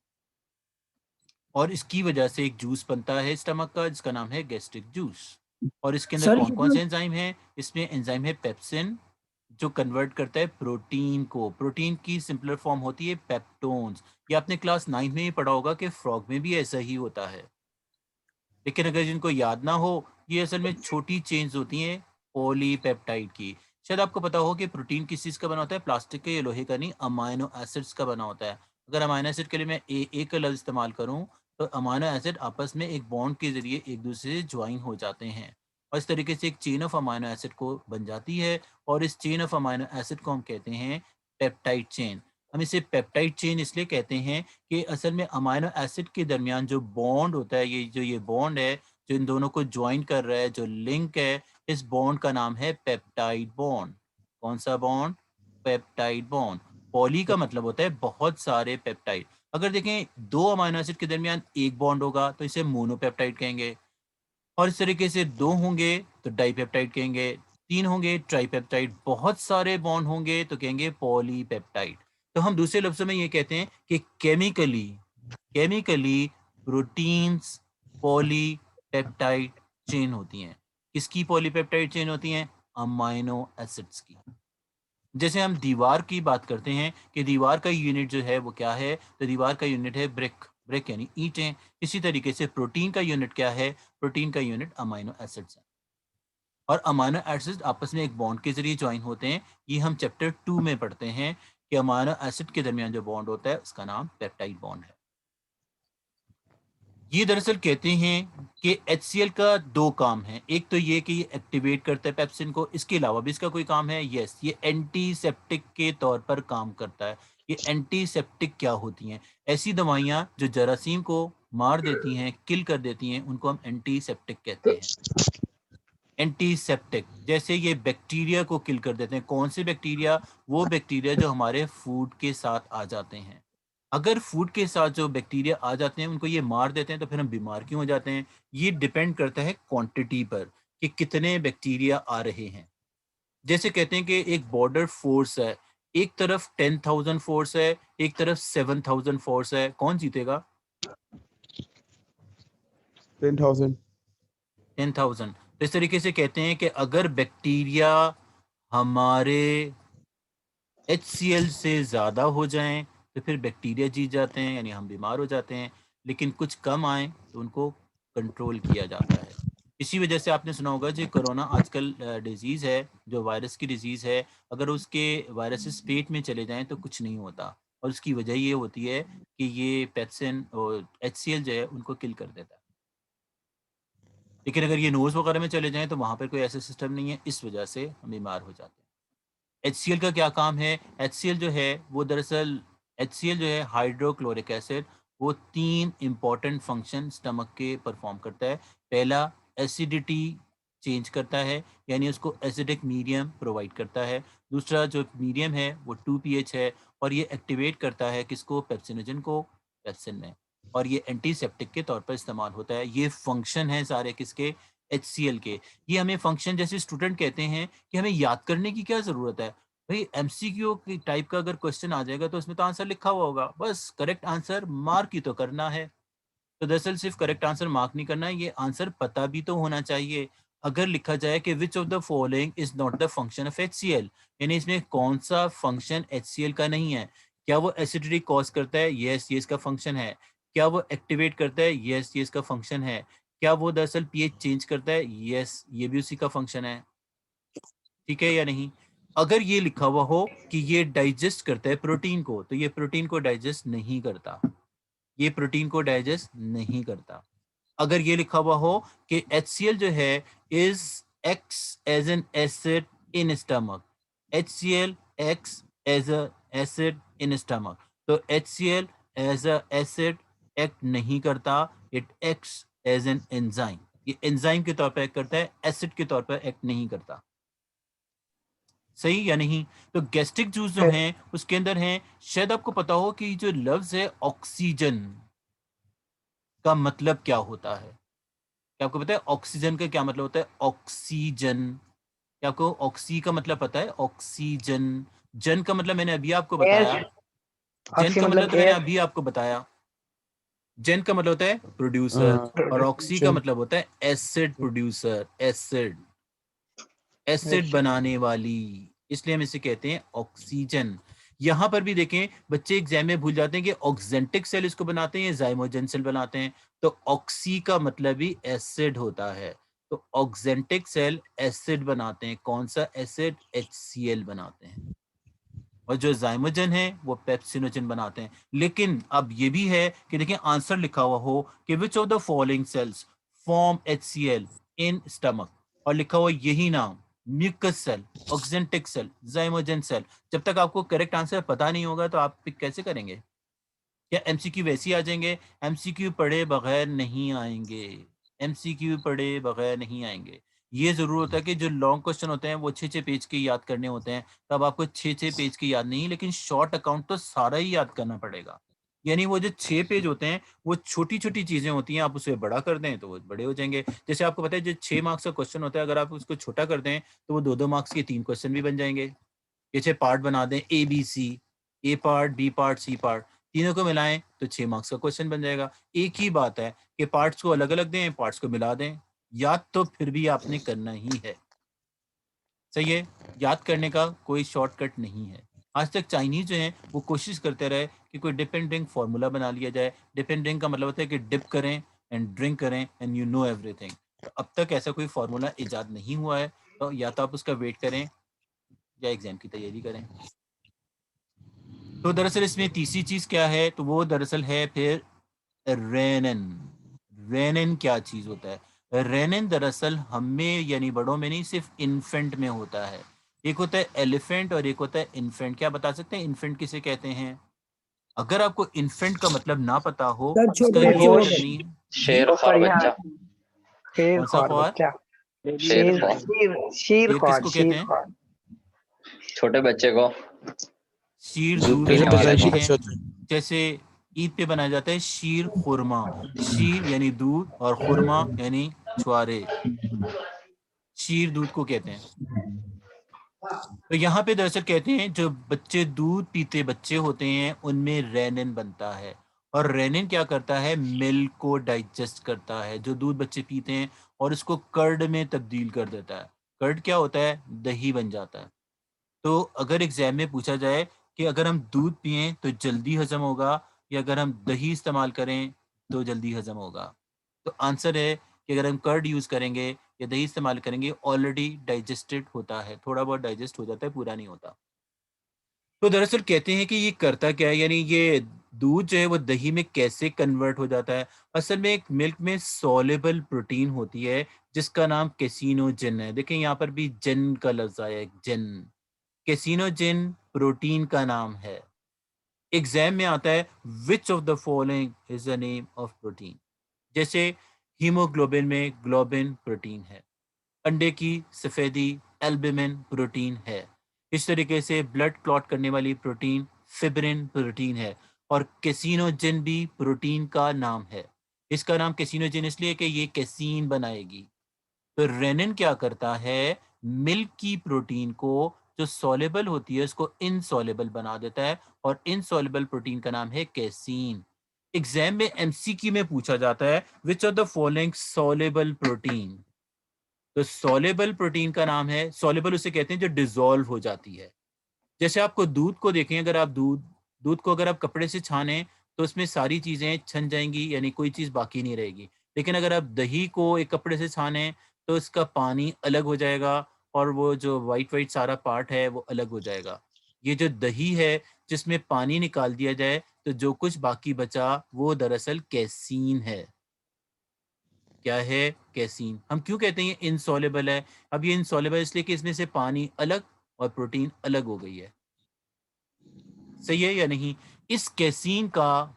Speaker 1: और इसकी वजह से एक जूस बनता है स्टमक का जिसका नाम है गैस्ट्रिक जूस। और इसके अंदर
Speaker 5: सर
Speaker 1: कौन
Speaker 5: ये
Speaker 1: कौन
Speaker 5: जो
Speaker 1: से एंजाइम हैं, इसमें एंजाइम है पेप्सिन जो कन्वर्ट करता है प्रोटीन को। प्रोटीन की सिंपलर फॉर्म होती है पेप्टोन्स। ये आपने क्लास 9 में ही पढ़ा होगा कि फ्रॉग में भी ऐसा ही होता है, लेकिन अगर जिनको याद ना हो, ये असल में छोटी चेन्स होती हैं पॉलीपेप्टाइड की। शायद आपको पता हो कि प्रोटीन किस चीज़ का बना होता है, प्लास्टिक के या लोहे का नहीं, अमाइनो एसिड्स का बना होता है। अगर अमाइनो एसिड के लिए मैं एक लफ्ज़ इस्तेमाल करूँ तो अमाइनो एसिड आपस में एक बॉन्ड के ज़रिए एक दूसरे से ज्वाइन हो जाते हैं, और इस तरीके से एक चेन ऑफ अमाइनो एसिड को बन जाती है, और इस चेन ऑफ अमाइनो एसिड को हम कहते हैं पेप्टाइड चेन। हम इसे पेप्टाइड चेन इसलिए कहते हैं कि असल में अमाइनो एसिड के दरमियान जो बॉन्ड होता है, ये बॉन्ड है जो इन दोनों को ज्वाइन कर रहा है, जो लिंक है, इस बॉन्ड का नाम है पेप्टाइड बॉन्ड। कौन सा बॉन्ड, पेप्टाइड बॉन्ड। पॉली का मतलब होता है बहुत सारे पेप्टाइड। अगर देखें 2 अमाइनो एसिड के दरमियान एक बॉन्ड होगा तो इसे मोनोपेप्टाइड कहेंगे, और इस तरीके से 2 होंगे तो डाइपेप्टाइड कहेंगे, 3 होंगे ट्राइपेप्टाइड, बहुत सारे बॉन्ड होंगे तो कहेंगे पॉलीपेप्टाइड। तो हम दूसरे लफ्जों में ये कहते हैं कि chemically chemically proteins polypeptide chain होती हैं। किसकी पॉलीपेप्टाइड चेन होती हैं, अमाइनो एसिड्स की। जैसे हम दीवार की बात करते हैं कि दीवार का यूनिट जो है वो क्या है, तो दीवार का यूनिट है ब्रिक, ब्रिक यानी ईंटें। इसी तरीके से प्रोटीन का यूनिट क्या है, प्रोटीन का यूनिट अमाइनो एसिड्स है, और अमाइनो एसिड आपस में एक बॉन्ड के जरिए ज्वाइन होते हैं। ये हम चैप्टर 2 में पढ़ते हैं कि अमाइनो एसिड के दरमियान जो बॉन्ड होता है उसका नाम पेप्टाइड बॉन्ड है। ये दरअसल कहते हैं कि HCl का दो काम है। एक तो ये कि ये एक्टिवेट करता है पेप्सिन को, इसके अलावा भी इसका कोई काम है? यस, ये एंटीसेप्टिक के तौर पर काम करता है। ये एंटीसेप्टिक क्या होती हैं? ऐसी दवाइयाँ जो जरासीम को मार देती हैं, किल कर देती हैं, उनको हम एंटीसेप्टिक कहते हैं। एंटीसेप्टिक, जैसे ये बैक्टीरिया को किल कर देते हैं। कौन से बैक्टीरिया? वो बैक्टीरिया जो हमारे फूड के साथ आ जाते हैं। अगर फूड के साथ जो बैक्टीरिया आ जाते हैं उनको ये मार देते हैं तो फिर हम बीमार क्यों हो जाते हैं? ये डिपेंड करता है क्वांटिटी पर कि कितने बैक्टीरिया आ रहे हैं। जैसे कहते हैं कि एक बॉर्डर फोर्स है, एक तरफ 10,000 फोर्स है, एक तरफ 7,000 फोर्स है, कौन जीतेगा?
Speaker 4: 10,000.
Speaker 1: 10,000। तो इस तरीके से कहते हैं कि अगर बैक्टीरिया हमारे HCl से ज़्यादा हो जाएं तो फिर बैक्टीरिया जीत जाते हैं, यानी हम बीमार हो जाते हैं। लेकिन कुछ कम आए तो उनको कंट्रोल किया जाता है। इसी वजह से आपने सुना होगा जो कोरोना आजकल डिजीज़ है, जो वायरस की डिजीज़ है, अगर उसके वायरसेस पेट में चले जाएं तो कुछ नहीं होता, और उसकी वजह ये होती है कि ये पेप्सिन और HCl जो है उनको किल कर देता है। लेकिन अगर ये नोज़ वगैरह में चले जाएं तो वहाँ पर कोई ऐसा सिस्टम नहीं है, इस वजह से हम बीमार हो जाते हैं। HCl का क्या काम है? HCl जो है वो दरअसल HCl जो है हाइड्रोक्लोरिक एसिड, वो 3 इम्पॉर्टेंट फंक्शन स्टमक के परफॉर्म करता है। पहला, एसिडिटी चेंज करता है, यानी उसको एसिडिक मीडियम प्रोवाइड करता है। दूसरा जो मीडियम है वो 2 pH है, और ये एक्टिवेट करता है किसको? पेप्सिनोजन को, पेप्सिन में, और ये एंटीसेप्टिक के तौर पर इस्तेमाल होता है। ये फंक्शन है सारे किसके? HCl के। ये हमें फंक्शन, जैसे स्टूडेंट कहते हैं कि हमें याद करने की क्या ज़रूरत है? भाई MCQ की टाइप का अगर क्वेश्चन आ जाएगा तो उसमें तो आंसर लिखा हुआ होगा, बस करेक्ट आंसर मार्क ही तो करना है। तो दरअसल सिर्फ करेक्ट आंसर मार्क नहीं करना है, ये आंसर पता भी तो होना चाहिए। अगर लिखा जाए कि which of the following is not the function of HCl, यानी इसमें कौन सा फंक्शन HCl का नहीं है? क्या वो एसिडिटी कॉज करता है? यस, ये इसका फंक्शन है। क्या वो एक्टिवेट करता है? यस, ये इसका फंक्शन है। क्या वो दरअसल pH चेंज करता है? यस, ये भी उसी का फंक्शन है। ठीक है या नहीं? अगर ये लिखा हुआ हो कि ये डाइजेस्ट करता है प्रोटीन को, तो ये प्रोटीन को डाइजेस्ट नहीं करता, ये प्रोटीन को डाइजेस्ट नहीं करता। अगर ये लिखा हुआ हो कि HCl जो है is acts as an acid in stomach, HCl acts as a acid in stomach, तो HCl as a acid act नहीं करता, it acts as an enzyme. ये एंजाइम के तौर पर एक्ट करता है, एसिड के तौर पर एक्ट नहीं करता। सही या नहीं? तो गैस्ट्रिक जूस जो हैं उसके अंदर हैं, शायद आपको पता हो कि जो लफ्ज है ऑक्सीजन का मतलब क्या होता है? क्या आपको पता है ऑक्सीजन का क्या मतलब होता है? ऑक्सीजन, क्या आपको ऑक्सी का मतलब पता है? ऑक्सीजन, जन का मतलब मैंने अभी आपको बताया,
Speaker 2: एयर।
Speaker 1: जन
Speaker 2: ऑक्सी
Speaker 1: का मतलब
Speaker 2: मतलब
Speaker 1: तो मैंने
Speaker 2: एयर।
Speaker 1: अभी आपको बताया। जन का मतलब होता है प्रोड्यूसर, और ऑक्सी का
Speaker 4: Jen.
Speaker 1: मतलब होता है एसिड प्रोड्यूसर, एसिड, एसिड
Speaker 2: अच्छा।
Speaker 1: बनाने वाली, इसलिए हम इसे कहते हैं ऑक्सीजन। यहां पर भी देखें, बच्चे एग्जाम में भूल जाते हैं कि ऑक्जेंटिक सेल इसको बनाते हैं या जाइमोजन सेल बनाते हैं। तो ऑक्सी का मतलब ही एसिड होता है, तो ऑक्जेंटिक सेल एसिड बनाते हैं। कौन सा एसिड? HCl बनाते हैं। और जो जाइमोजन है वो पेप्सिनोजन बनाते हैं। लेकिन अब ये भी है कि देखिए आंसर लिखा हुआ हो कि which of the following cells form HCl in stomach, और लिखा हुआ यही नाम, mucous cell, oxyntic cell, zymogen cell. जब तक आपको करेक्ट आंसर पता नहीं होगा तो आप पिक कैसे करेंगे? क्या MCQ वैसे ही आ जाएंगे? MCQ पढ़े बगैर नहीं आएंगे, MCQ पढ़े बगैर नहीं आएंगे। ये जरूर होता है कि जो लॉन्ग क्वेश्चन होते हैं वो 6-6 पेज के याद करने होते हैं, तब आपको 6-6 पेज के याद नहीं, लेकिन शॉर्ट अकाउंट तो सारा ही याद करना पड़ेगा। यानी वो जो 6 पेज होते हैं वो छोटी छोटी चीजें होती हैं, आप उसे बड़ा कर दें तो वो बड़े हो जाएंगे। जैसे आपको पता है जो 6 मार्क्स का क्वेश्चन होता है, अगर आप उसको छोटा कर दें तो वो 2-2 मार्क्स के 3 क्वेश्चन भी बन जाएंगे। जैसे पार्ट बना दें ABC, A part, B part, C part, तीनों को मिलाएं तो 6 मार्क्स का क्वेश्चन बन जाएगा। एक ही बात है कि पार्ट्स को अलग अलग दें, पार्ट्स को मिला दें, याद तो फिर भी आपने करना ही है। सही है, याद करने का कोई शॉर्टकट नहीं है। आज तक चाइनीज जो हैं वो कोशिश करते रहे कि कोई डिप एंड ड्रिंक फार्मूला बना लिया जाए। डिप एंड ड्रिंक का मतलब होता है कि डिप करें एंड ड्रिंक करें एंड यू नो एवरीथिंग। तो अब तक ऐसा कोई फार्मूला इजाद नहीं हुआ है, तो या तो आप उसका वेट करें या एग्जाम की तैयारी करें। तो दरअसल इसमें तीसरी चीज क्या है? तो वो दरअसल है फिर रेनन। रेनिन क्या चीज होता है? रेनिन दरअसल हम में यानी बड़ों में नहीं, सिर्फ इन्फेंट में होता है। एक होता है एलिफेंट और एक होता है इन्फेंट। क्या बता सकते हैं इन्फेंट किसे कहते हैं? अगर आपको इन्फेंट का मतलब ना पता हो,
Speaker 5: सर
Speaker 1: इसका
Speaker 5: छोटे
Speaker 1: ये
Speaker 5: बच्चे
Speaker 2: वो
Speaker 5: को
Speaker 1: मतलब नहीं है जी।
Speaker 3: शेर ख्वार बच्चा,
Speaker 2: शेर
Speaker 1: कौन सा
Speaker 2: ख्वार
Speaker 1: ख्वार?
Speaker 2: बच्चा,
Speaker 3: शेर
Speaker 2: शेर
Speaker 3: ख्वार,
Speaker 2: शीर शीर
Speaker 1: शेर
Speaker 2: ख्वार,
Speaker 1: किसको कहते
Speaker 2: शीर
Speaker 1: हैं?
Speaker 2: ख्वार।
Speaker 3: छोटे बच्चे को
Speaker 1: शीर
Speaker 3: दूध
Speaker 1: दूध
Speaker 3: पीने
Speaker 1: जिसको
Speaker 3: वाले
Speaker 1: कहते
Speaker 3: को।
Speaker 1: हैं, जैसे ईद पे बनाया जाता है शीर खुरमा। शीर यानी दूध और खुरमा यानी छुआरे। शीर दूध को कहते हैं। तो यहाँ पे दरअसल कहते हैं जो बच्चे दूध पीते बच्चे होते हैं उनमें रेनिन बनता है, और रेनिन क्या करता है? मिल्क को डाइजेस्ट करता है जो दूध बच्चे पीते हैं, और उसको कर्ड में तब्दील कर देता है। कर्ड क्या होता है? दही बन जाता है। तो अगर एग्जाम में पूछा जाए कि अगर हम दूध पिएं तो जल्दी हजम होगा, या अगर हम दही इस्तेमाल करें तो जल्दी हजम होगा, तो आंसर है कि अगर हम कर्ड यूज़ करेंगे या दही इस्तेमाल करेंगे, ऑलरेडी डाइजेस्टेड होता है, थोड़ा बहुत डाइजेस्ट हो जाता है, पूरा नहीं होता। तो दरअसल कहते हैं कि ये करता क्या है, यानी ये दूध जो है वो दही में कैसे कन्वर्ट हो जाता है? असल में एक मिल्क में सॉल्युबल प्रोटीन होती है जिसका नाम कैसिनोजिन है। देखें यहाँ पर भी जिन का लफ्ज आया है, जिन। कैसिनोजिन प्रोटीन का नाम है। एग्जाम में आता है विच of the following is the name of protein. जैसे हीमोग्लोबिन में ग्लोबिन प्रोटीन है, अंडे की सफेदी एल्बुमिन प्रोटीन है, इस तरीके से ब्लड क्लॉट करने वाली प्रोटीन फिब्रिन प्रोटीन है, और कैसिनोजिन भी प्रोटीन का नाम है। इसका नाम कैसिनोजिन इसलिए कि ये कैसीन बनाएगी। तो रेनिन क्या करता है? मिल्क की प्रोटीन को जो सॉल्युबल होती है उसको इनसॉल्युबल बना देता है, और इनसॉल्युबल प्रोटीन का नाम है कैसीन। एग्जाम में एमसीक्यू में पूछा जाता है विच of the following soluble protein. तो सॉल्युबल प्रोटीन का नाम है, सॉल्युबल उसे कहते हैं जो डिसॉल्व हो जाती है। जैसे आपको दूध को देखें, अगर आप दूध दूध को अगर आप कपड़े से छाने तो उसमें सारी चीज़ें छन जाएंगी, यानी कोई चीज़ बाकी नहीं रहेगी। लेकिन अगर आप दही को एक कपड़े से छाने तो उसका पानी अलग हो जाएगा, और वो जो वाइट वाइट सारा पार्ट है वो अलग हो जाएगा। ये जो दही है जिसमें पानी निकाल दिया जाए तो जो कुछ बाकी बचा वो दरअसल कैसीन है। क्या है? कैसीन। हम क्यों कहते हैं ये इनसॉल्युबल है? अब ये इनसॉल्युबल इसलिए कि इसमें से पानी अलग और प्रोटीन अलग हो गई है। सही है या नहीं? इस कैसीन का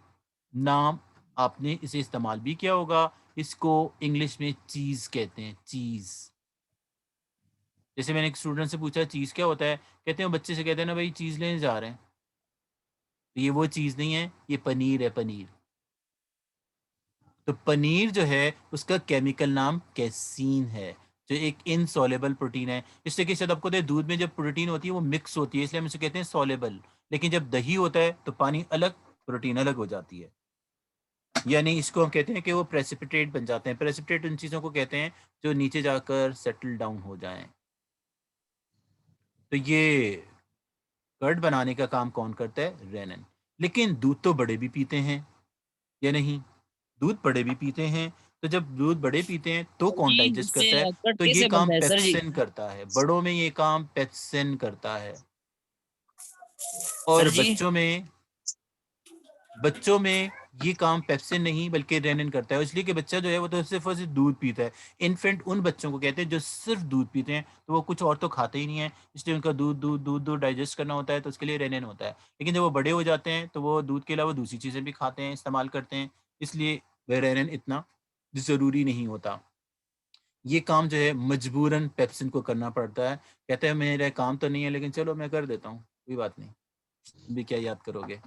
Speaker 1: नाम आपने इसे इस्तेमाल भी किया होगा। इसको इंग्लिश में चीज कहते हैं, चीज। जैसे मैंने एक स्टूडेंट से पूछा चीज क्या होता है, कहते हैं बच्चे से कहते हैं ना भाई चीज लेने जा रहे हैं, तो ये वो चीज नहीं है, ये पनीर है, पनीर। तो पनीर जो है उसका केमिकल नाम कैसीन है, जो एक इनसॉल्युबल प्रोटीन है। इसलिए कि शायद आपको पता है दूध में जब प्रोटीन होती है वो मिक्स होती है, इसलिए हम इसे कहते हैं सॉल्युबल। लेकिन जब दही होता है तो पानी अलग प्रोटीन अलग हो जाती है, यानी इसको हम कहते हैं कि वो प्रेसिपिटेट बन जाते हैं। प्रेसिपिटेट उन चीज़ों को कहते हैं जो नीचे जाकर सेटल डाउन हो जाएं। तो ये कर्ड बनाने का काम कौन करता है? रेनिन। लेकिन दूध तो बड़े भी पीते हैं या नहीं? दूध बड़े भी पीते हैं। तो जब दूध बड़े पीते हैं तो कौन
Speaker 6: जी,
Speaker 1: डाइजेस्ट
Speaker 6: जिससे
Speaker 1: करता है?
Speaker 6: कर्ड
Speaker 1: तो ये
Speaker 6: कैसे
Speaker 1: काम
Speaker 6: बनता है सर जी?
Speaker 1: पेप्सिन करता है, बड़ों में ये काम पेप्सिन करता है।
Speaker 6: सर
Speaker 1: और
Speaker 6: जी,
Speaker 1: बच्चों में ये काम पेप्सिन नहीं बल्कि रेनिन करता है, इसलिए कि बच्चा जो है वो तो सिर्फ और सिर्फ दूध पीता है। इन्फेंट उन बच्चों को कहते हैं जो सिर्फ दूध पीते हैं, तो वो कुछ और तो खाते ही नहीं है, इसलिए उनका दूध दूध दूध दूध डाइजेस्ट करना होता है, तो उसके लिए रेनिन होता है। लेकिन जब वो बड़े हो जाते हैं तो वो दूध के अलावा दूसरी चीज़ें भी खाते हैं, इस्तेमाल करते हैं, इसलिए वह रेनिन इतना ज़रूरी नहीं होता। ये काम जो है मजबूरन पेप्सिन को करना पड़ता है। कहते हैं मेरा काम तो नहीं है लेकिन चलो मैं कर देता हूँ, कोई बात नहीं, भी क्या याद करोगे।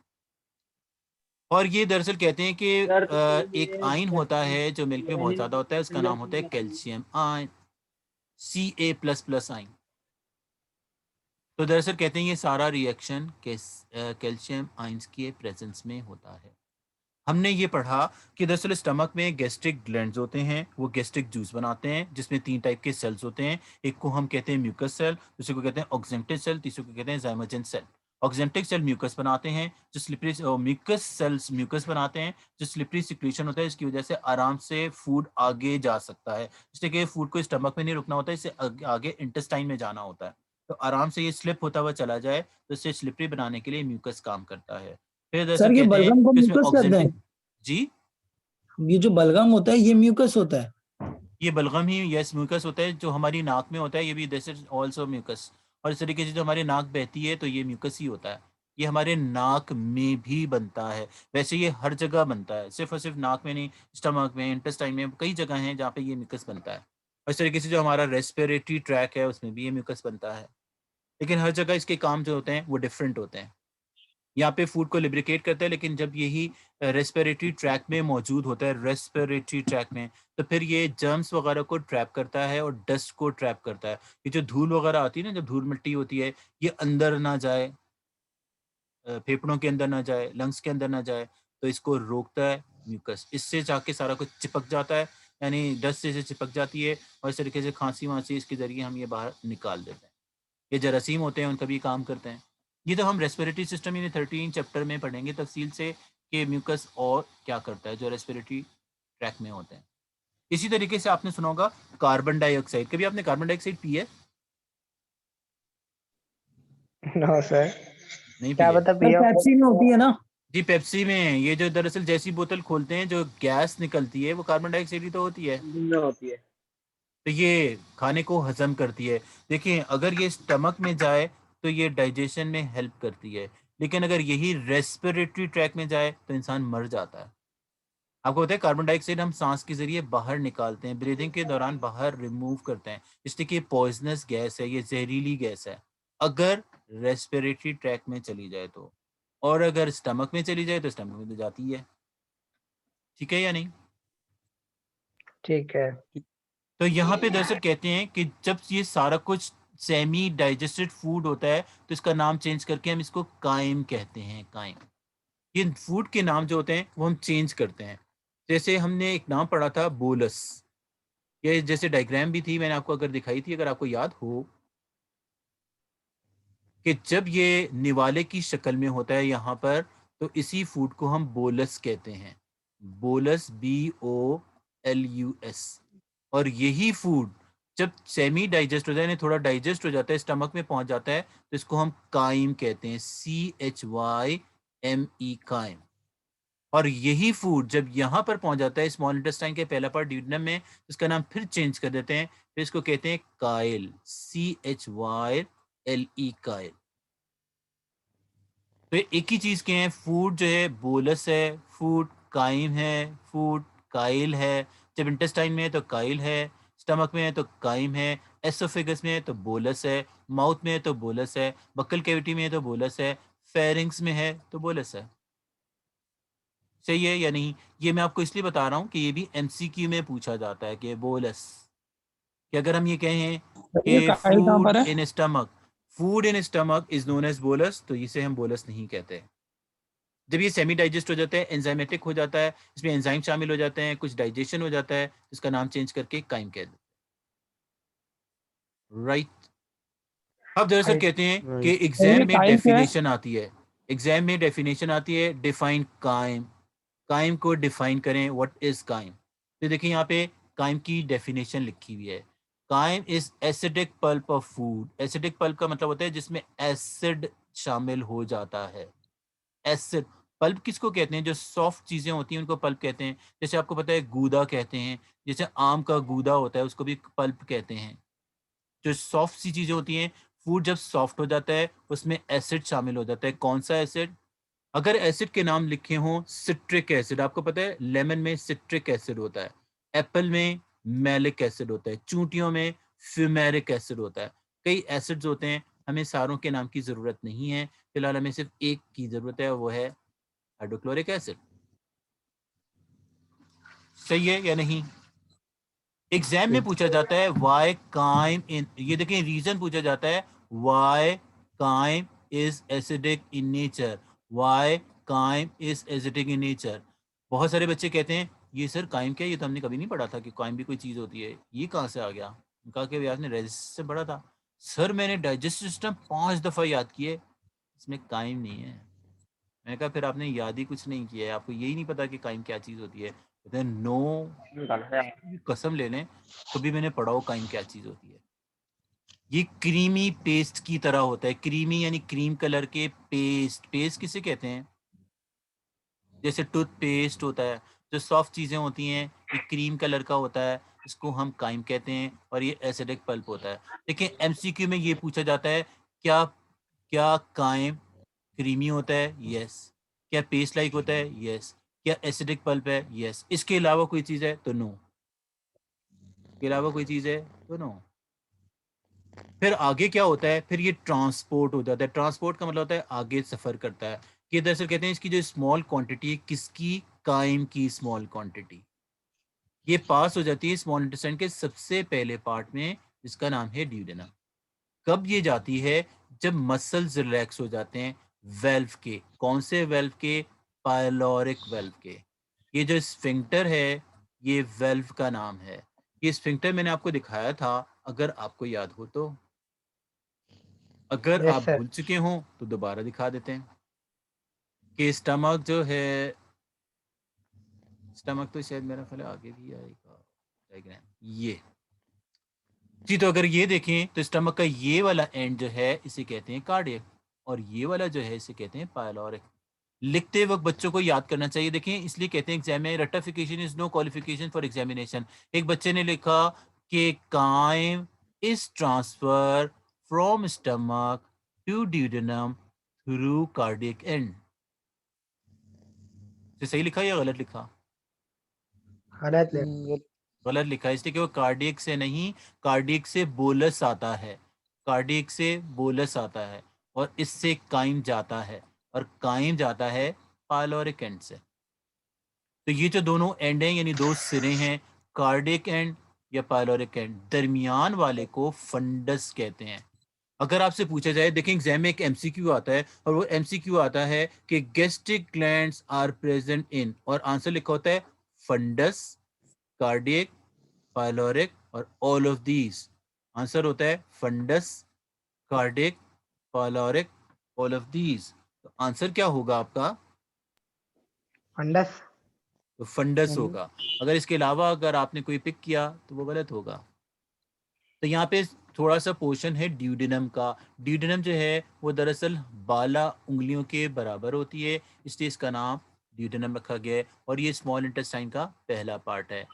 Speaker 1: और ये दरअसल कहते हैं कि एक आयन होता है जो मिल्क में बहुत ज़्यादा होता है, उसका नाम होता है कैल्शियम आयन, Ca++ आयन। तो दरअसल कहते हैं ये सारा रिएक्शन कैल्शियम आयंस के प्रेजेंस में होता है। हमने ये पढ़ा कि दरअसल स्टमक में गैस्ट्रिक ग्लैंड्स होते हैं, वो गैस्ट्रिक जूस बनाते हैं जिसमें 3 टाइप के सेल्स होते हैं। एक को हम कहते हैं म्यूकस सेल, दूसरे को कहते हैं ऑक्जेंटिव सेल, तीसरे को कहते हैं जाइमोजन सेल। ऑक्जेंटिव सेल म्यूकस बनाते हैं, जो स्लिपरी म्यूकस सेल्स म्यूकस बनाते हैं जो स्लिपरी सिक्रीशन होता है, इसकी वजह से आराम से फूड आगे जा सकता है, इसलिए कि फूड को स्टमक में नहीं रुकना होता है, इसे आगे इंटेस्टाइन में जाना होता है। तो आराम से ये स्लिप होता हुआ चला जाए, तो इसे स्लिपरी बनाने के लिए म्यूकस काम करता है। फिर दरअसल
Speaker 5: सर ये
Speaker 1: कहते हैं
Speaker 5: बलगम को
Speaker 1: कि इसमें
Speaker 5: म्यूकस कहते हैं।
Speaker 1: ऑक्जेंटिव जी
Speaker 5: ये जो बलगम होता है ये म्यूकस होता है।
Speaker 1: ये बलगम ही यस म्यूकस होता है, जो हमारी नाक में होता है, ये भी दिस इज ऑल्सो म्यूकस। और इस तरीके से जो हमारी नाक बहती है तो ये म्यूकस ही होता है। ये हमारे नाक में भी बनता है, वैसे ये हर जगह बनता है, सिर्फ और सिर्फ नाक में नहीं, स्टमक में, इंटेस्टाइन में, कई जगह हैं जहाँ पे ये म्यूकस बनता है। और इस तरीके से जो हमारा रेस्पिरेटरी ट्रैक है उसमें भी ये म्यूकस बनता है, लेकिन हर जगह इसके काम जो होते हैं वो डिफरेंट होते हैं। यहाँ पे फूड को लिब्रिकेट करता है, लेकिन जब यही रेस्पिरेटरी ट्रैक में मौजूद होता है, रेस्पिरेटरी ट्रैक में, तो फिर ये जर्म्स वगैरह को ट्रैप करता है और डस्ट को ट्रैप करता है। ये जो धूल वगैरह आती है ना, जब धूल मिट्टी होती है, ये अंदर ना जाए, फेफड़ों के अंदर ना जाए, लंग्स के अंदर ना जाए, तो इसको रोकता है म्यूकस। इससे जाके सारा कुछ चिपक जाता है, यानी डस्ट से चिपक जाती है, और इस तरीके से खांसी वांसी इसके जरिए हम ये बाहर निकाल देते हैं। ये जरासीम होते हैं, उनका भी काम करते हैं। ये तो हम रेस्पिरेटरी सिस्टम यानी 13 चैप्टर में पढ़ेंगे तफसील से कि म्यूकस और क्या करता है जो रेस्पिरेटरी ट्रैक में होते हैं। इसी तरीके से आपने सुना होगा कार्बन डाइऑक्साइड। कभी आपने कार्बन डाइऑक्साइड पी है?
Speaker 2: नो सर,
Speaker 1: नहीं
Speaker 2: क्या
Speaker 1: पी है?
Speaker 2: बता
Speaker 5: सर
Speaker 2: पिया?
Speaker 5: पेप्सी में होती है ना।
Speaker 1: जी पेप्सी में ये जो दरअसल जैसी बोतल खोलते हैं जो गैस निकलती है वो कार्बन डाइऑक्साइड ही तो होती है। तो ये खाने को हजम करती है। देखिए अगर ये स्टमक में जाए तो ये डाइजेशन में हेल्प करती है, लेकिन अगर यही रेस्पिरेटरी ट्रैक में जाए तो इंसान मर जाता है। आपको पता है कार्बन डाइऑक्साइड हम सांस के जरिए बाहर निकालते हैं, ब्रीदिंग के दौरान बाहर रिमूव करते हैं, इसलिए कि पॉइजनस गैस है, ये जहरीली गैस है। अगर रेस्पिरेटरी ट्रैक में चली जाए तो, और अगर स्टमक में चली जाए तो स्टमक में तो जाती है। ठीक है या नहीं?
Speaker 2: ठीक है।
Speaker 1: तो यहाँ पे दरअसल कहते हैं कि जब ये सारा कुछ सेमी डाइजेस्टेड फूड होता है तो इसका नाम चेंज करके हम इसको कायम कहते हैं। कायम, ये फूड के नाम जो होते हैं वो हम चेंज करते हैं। जैसे हमने एक नाम पढ़ा था बोलस, ये जैसे डायग्राम भी थी, मैंने आपको अगर दिखाई थी, अगर आपको याद हो, कि जब ये निवाले की शक्ल में होता है यहाँ पर, तो इसी फूड को हम बोलस कहते हैं। Bolus, BOLUS। और यही फूड जब सेमी डाइजेस्ट हो जाए, यानी थोड़ा डाइजेस्ट हो जाता है, स्टमक में पहुंच जाता है, तो इसको हम काइम कहते हैं, CHYME, काइम। और यही फूड जब यहाँ पर पहुंच जाता है स्मॉल इंटेस्टाइन के पहला पार्ट ड्यूडेनम में, इसका नाम फिर चेंज कर देते हैं, फिर इसको कहते हैं काइल, CHYLE, काइल। तो ये एक ही चीज के हैं, फूड जो है बोलस है, फूड काइम है, फूड काइल है। जब इंटेस्टाइन में है तो काइल है, स्टमक में है तो काइम है, एसोफेगस में है तो बोलस है, माउथ में है तो बोलस है, बक्कल कैविटी में है तो बोलस है, फेरिंग्स में है तो बोलस है। सही है या नहीं? ये मैं आपको इसलिए बता रहा हूँ कि ये भी MCQ में पूछा जाता है कि बोलस, कि अगर हम ये कहें
Speaker 5: ये
Speaker 1: कि
Speaker 5: काइल कहाँ पर
Speaker 1: food in stomach is known as bolus, तो इसे हम बोलस नहीं कहते। जब ये सेमी डाइजेस्ट हो जाता है, एंजाइमेटिक हो जाता है, इसमें एंजाइम शामिल हो जाते हैं, कुछ डाइजेशन हो जाता है, इसका नाम चेंज करके काइम कह देते हैं। राइट। अब दरअसल कहते हैं कि
Speaker 4: राइट।
Speaker 1: एग्जाम में
Speaker 5: काइल क्या है?
Speaker 1: डेफिनेशन आती है, एग्जाम में डेफिनेशन आती है, डिफाइन काइम। काइम को डिफाइन करें, व्हाट इज काइम। तो देखिए यहाँ पे काइम की डेफिनेशन लिखी हुई है। Chyme is acidic pulp of food. Acidic pulp का मतलब होता है जिसमें एसिड शामिल हो जाता है। एसिड पल्प किसको कहते हैं? जो सॉफ्ट चीजें होती हैं उनको पल्प कहते हैं। जैसे आपको पता है गूदा कहते हैं, जैसे आम का गूदा होता है उसको भी पल्प कहते हैं। जो सॉफ्ट सी चीजें होती हैं, फूड जब सॉफ्ट हो जाता है उसमें एसिड शामिल हो जाता है। कौन सा एसिड? अगर एसिड के नाम लिखे हों, सिट्रिक एसिड, आपको पता है लेमन में सिट्रिक एसिड होता है, एप्पल में मैलिक एसिड होता है, चूंटियों में फ्यूमेरिक एसिड होता है। कई एसिड्स होते हैं, हमें सारों के नाम की जरूरत नहीं है, फिलहाल हमें सिर्फ एक की जरूरत है, वो है हाइड्रोक्लोरिक एसिड। सही है या नहीं? एग्जाम में पूछा जाता है वाई काइम इन, ये देखें रीजन पूछा जाता है, why chyme is acidic in nature, why chyme is acidic in nature. बहुत सारे बच्चे कहते हैं ये सर काइम क्या है, ये तो हमने कभी नहीं पढ़ा था कि काइम भी कोई चीज होती है, ये कहाँ से आ गया? कहा कि व्यास ने रेजिस्ट से पढ़ा था। सर मैंने डाइजेस्टिव सिस्टम 5 दफा याद किए, इसमें काइम नहीं है। मैंने कहा फिर आपने याद ही कुछ नहीं किया है, आपको यही नहीं पता कि काइम क्या चीज होती है। कहते हैं नो, कसम ले लें कभी मैंने पढ़ा हो काइम क्या चीज होती है। ये क्रीमी पेस्ट की तरह होता है, क्रीमी यानी क्रीम कलर के पेस्ट। पेस्ट किसे कहते हैं? जैसे टूथपेस्ट होता है, जो सॉफ्ट चीज़ें होती हैं, ये क्रीम कलर का होता है, इसको हम काइम कहते हैं, और ये एसिडिक पल्प होता है। देखिए एमसीक्यू में ये पूछा जाता है, क्या क्या काइम क्रीमी होता है? यस। क्या पेस्ट लाइक होता है? यस। क्या एसिडिक पल्प है? यस। इसके अलावा कोई चीज़ है तो नो। इसके अलावा कोई चीज़ है तो नो। फिर आगे क्या होता है? फिर ये ट्रांसपोर्ट हो जाता है। ट्रांसपोर्ट का मतलब होता है आगे सफ़र करता है। कि दरअसल कहते हैं इसकी जो स्मॉल क्वांटिटी है, किसकी? काइम की स्मॉल क्वांटिटी, ये पास हो जाती है स्मॉल इंटेस्टाइन के सबसे पहले पार्ट में, जिसका नाम है ड्यूडेनम। कब ये जाती है? जब मसल्स रिलैक्स हो जाते हैं वेल्व के। कौन से वेल्व के? पायलोरिक वेल्व के। ये जो स्फिंक्टर है, ये वेल्व का नाम है। ये स्फिंक्टर मैंने आपको दिखाया था, अगर आपको याद हो तो। अगर
Speaker 2: यस
Speaker 1: आप
Speaker 2: सर।
Speaker 1: भूल चुके हो तो दोबारा दिखा देते हैं कि स्टमक जो है, स्टमक तो शायद मेरा ख्याल है आगे भी आएगा डायग्राम, ये जी। तो अगर ये देखें तो स्टमक का ये वाला एंड जो है इसे कहते हैं कार्डियक, और ये वाला जो है इसे कहते हैं पायलोरिक। लिखते वक्त बच्चों को याद करना चाहिए। देखें इसलिए कहते हैं एग्जाम में ratification is no qualification for examination. एक बच्चे ने लिखा कि chyme is transfer from stomach to duodenum through cardiac end. सही लिखा या गलत लिखा?
Speaker 2: गलत ले।
Speaker 1: गलत लिखा है, इसलिए कि वो कार्डियक से नहीं, कार्डियक से बोलस आता है। कार्डियक से बोलस आता है और इससे काइम जाता है, और काइम जाता है पायलोरिक एंड से। तो ये जो दोनों एंड हैं, यानी दो सिरे हैं, कार्डियक एंड या पायलोरिक एंड, दरमियान वाले को फंडस कहते हैं। अगर आपसे पूछा जाए, देखें एग्जाम में एक एमसीक्यू आता है, और वो एमसीक्यू आता है कि gastric glands are present in, और आंसर लिखा होता है फंडस, कार्डियक, पायलोरिक और ऑल ऑफ दीज। आंसर होता है fundus, cardiac, pyloric, all of these. तो आंसर क्या होगा आपका?
Speaker 2: फंडस।
Speaker 1: तो फंडस होगा। अगर इसके अलावा अगर आपने कोई पिक किया तो वो गलत होगा। तो यहाँ पे थोड़ा सा पोर्शन है ड्यूडेनम का। ड्यूडेनम जो है वो दरअसल 12 उंगलियों के बराबर होती है, इसलिए इसका नाम ड्यूडेनम रखा गया है, और ये स्मॉल इंटेस्टाइन का पहला पार्ट है।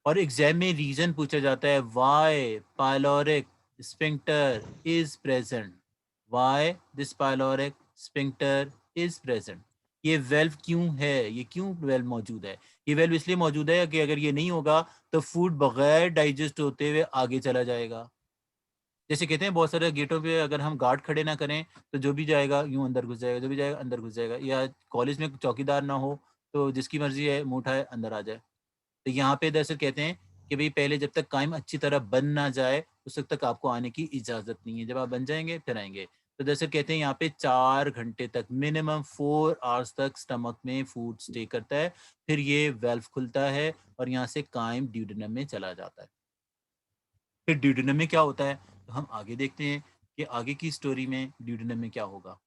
Speaker 1: और एग्जाम में रीजन पूछा जाता है, why pyloric sphincter is present, why this pyloric sphincter is present. ये वेल्व क्यों है, ये क्यों वेल्व मौजूद है? ये वेल्व इसलिए मौजूद है कि अगर ये नहीं होगा तो फूड बगैर डाइजेस्ट होते हुए आगे चला जाएगा। जैसे कहते हैं बहुत सारे गेटों पे अगर हम गार्ड खड़े ना करें तो जो भी जाएगा यूं अंदर घुस जाएगा, जो भी जाएगा अंदर घुस जाएगा। या कॉलेज में चौकीदार ना हो तो जिसकी मर्जी है मुंह उठाए अंदर आ जाए। तो यहाँ पे दरअसल कहते हैं कि भाई पहले जब तक काइम अच्छी तरह बन ना जाए उस वक्त तक आपको आने की इजाज़त नहीं है, जब आप बन जाएंगे फिर आएंगे। तो दरअसल कहते हैं यहाँ पे 4 घंटे तक, मिनिमम 4 आवर्स तक स्टमक में फूड स्टे करता है, फिर ये वेल्व खुलता है और यहाँ से काइम ड्यूडेनम में चला जाता है। फिर ड्यूडेनम में क्या होता है तो हम आगे देखते हैं कि आगे की स्टोरी में ड्यूडेनम में क्या होगा।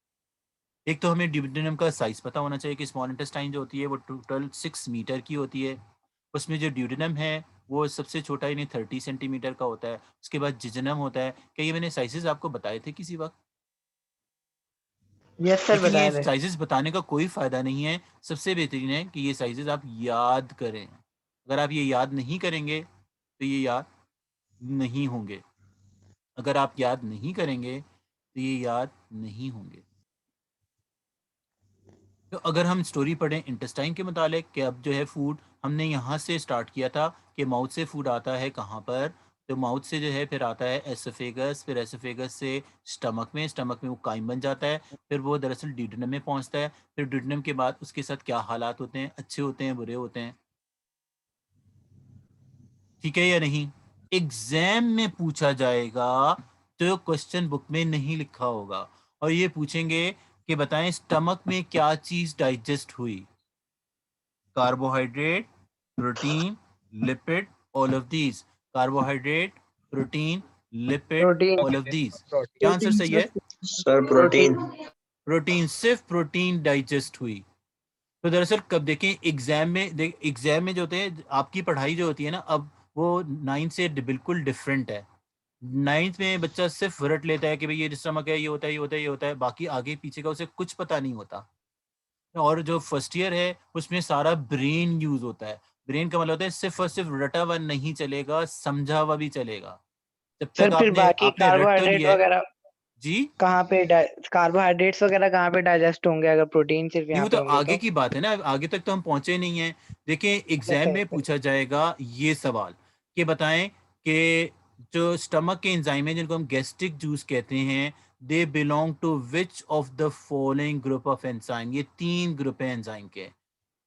Speaker 1: एक तो हमें ड्यूडेनम का साइज पता होना चाहिए कि स्मॉल इंटेस्टाइन जो होती है वो टोटल 6 मीटर की होती है। उसमें जो ड्यूडेनम है वो सबसे छोटा यानी 30 सेंटीमीटर का होता है। उसके बाद जिजनम होता है। क्या ये मैंने साइजेस आपको बताए थे किसी वक्त?
Speaker 2: यस सर,
Speaker 1: लेकिन ये
Speaker 2: बताए थे।
Speaker 1: साइजेस बताने का कोई फ़ायदा नहीं है। सबसे बेहतरीन है कि ये साइजेस आप याद करें। अगर आप ये याद नहीं करेंगे तो ये याद नहीं होंगे। अगर आप याद नहीं करेंगे तो ये याद नहीं होंगे। तो अगर हम स्टोरी पढ़ें इंटेस्टाइन के मुतालिक कि अब जो है फूड हमने यहाँ से स्टार्ट किया था कि माउथ से फूड आता है कहाँ पर, तो माउथ से जो है फिर आता है एसोफेगस, फिर एसोफेगस से स्टमक में, स्टमक में वो काइम बन जाता है, फिर वो दरअसल ड्यूडेनम में पहुँचता है। फिर ड्यूडेनम के बाद उसके साथ क्या हालात होते हैं, अच्छे होते हैं बुरे होते हैं, ठीक है या नहीं? एग्जाम में पूछा जाएगा तो क्वेश्चन बुक में नहीं लिखा होगा, और ये पूछेंगे कि बताएं स्टमक में क्या चीज डाइजेस्ट हुई। Carbohydrate, protein, lipid, all of these. Carbohydrate, protein, lipid,
Speaker 2: protein.
Speaker 1: All of these. क्या आंसर सही है?
Speaker 3: Sir protein.
Speaker 1: प्रोटीन, सिर्फ प्रोटीन डाइजेस्ट हुई। तो दरअसल कब देखें एग्जाम में, एग्जाम में जो होते हैं आपकी पढ़ाई जो होती है ना, अब वो 9th से बिल्कुल डिफरेंट है। 9th में बच्चा सिर्फ रट लेता है कि भाई ये स्टमक है, ये होता है, ये होता है, ये होता है, बाकी आगे पीछे का उसे कुछ पता नहीं होता। और जो फर्स्ट ईयर है उसमें सारा ब्रेन यूज होता है। ब्रेन का मतलब होता है सिर्फ और सिर्फ रटा हुआ नहीं चलेगा, समझा हुआ भी चलेगा। जब
Speaker 2: सर
Speaker 1: तक
Speaker 2: फिर
Speaker 1: आपने
Speaker 2: बाकी
Speaker 1: आपने रट तो
Speaker 2: कार्बोहाइड्रेट
Speaker 1: लिया है।
Speaker 2: वगैरह
Speaker 1: जी
Speaker 2: कहाँ पे कार्बोहाइड्रेट्स वगैरह कहाँ पे डाइजेस्ट होंगे अगर प्रोटीन सिर्फ
Speaker 1: नहीं,
Speaker 2: यहाँ
Speaker 1: वो
Speaker 2: पे
Speaker 1: तो
Speaker 2: होंगे
Speaker 1: आगे
Speaker 2: तो?
Speaker 1: की बात है ना, आगे तक तो हम पहुंचे नहीं हैं। देखिए एग्जाम
Speaker 2: अच्छा
Speaker 1: में
Speaker 2: अच्छा।
Speaker 1: पूछा जाएगा ये सवाल कि बताएं कि जो स्टमक के एंजाइम है जिनको हम गैस्ट्रिक जूस कहते हैं, they belong to which of the following group of enzyme. ये 3 ग्रुप है एंजाइम के।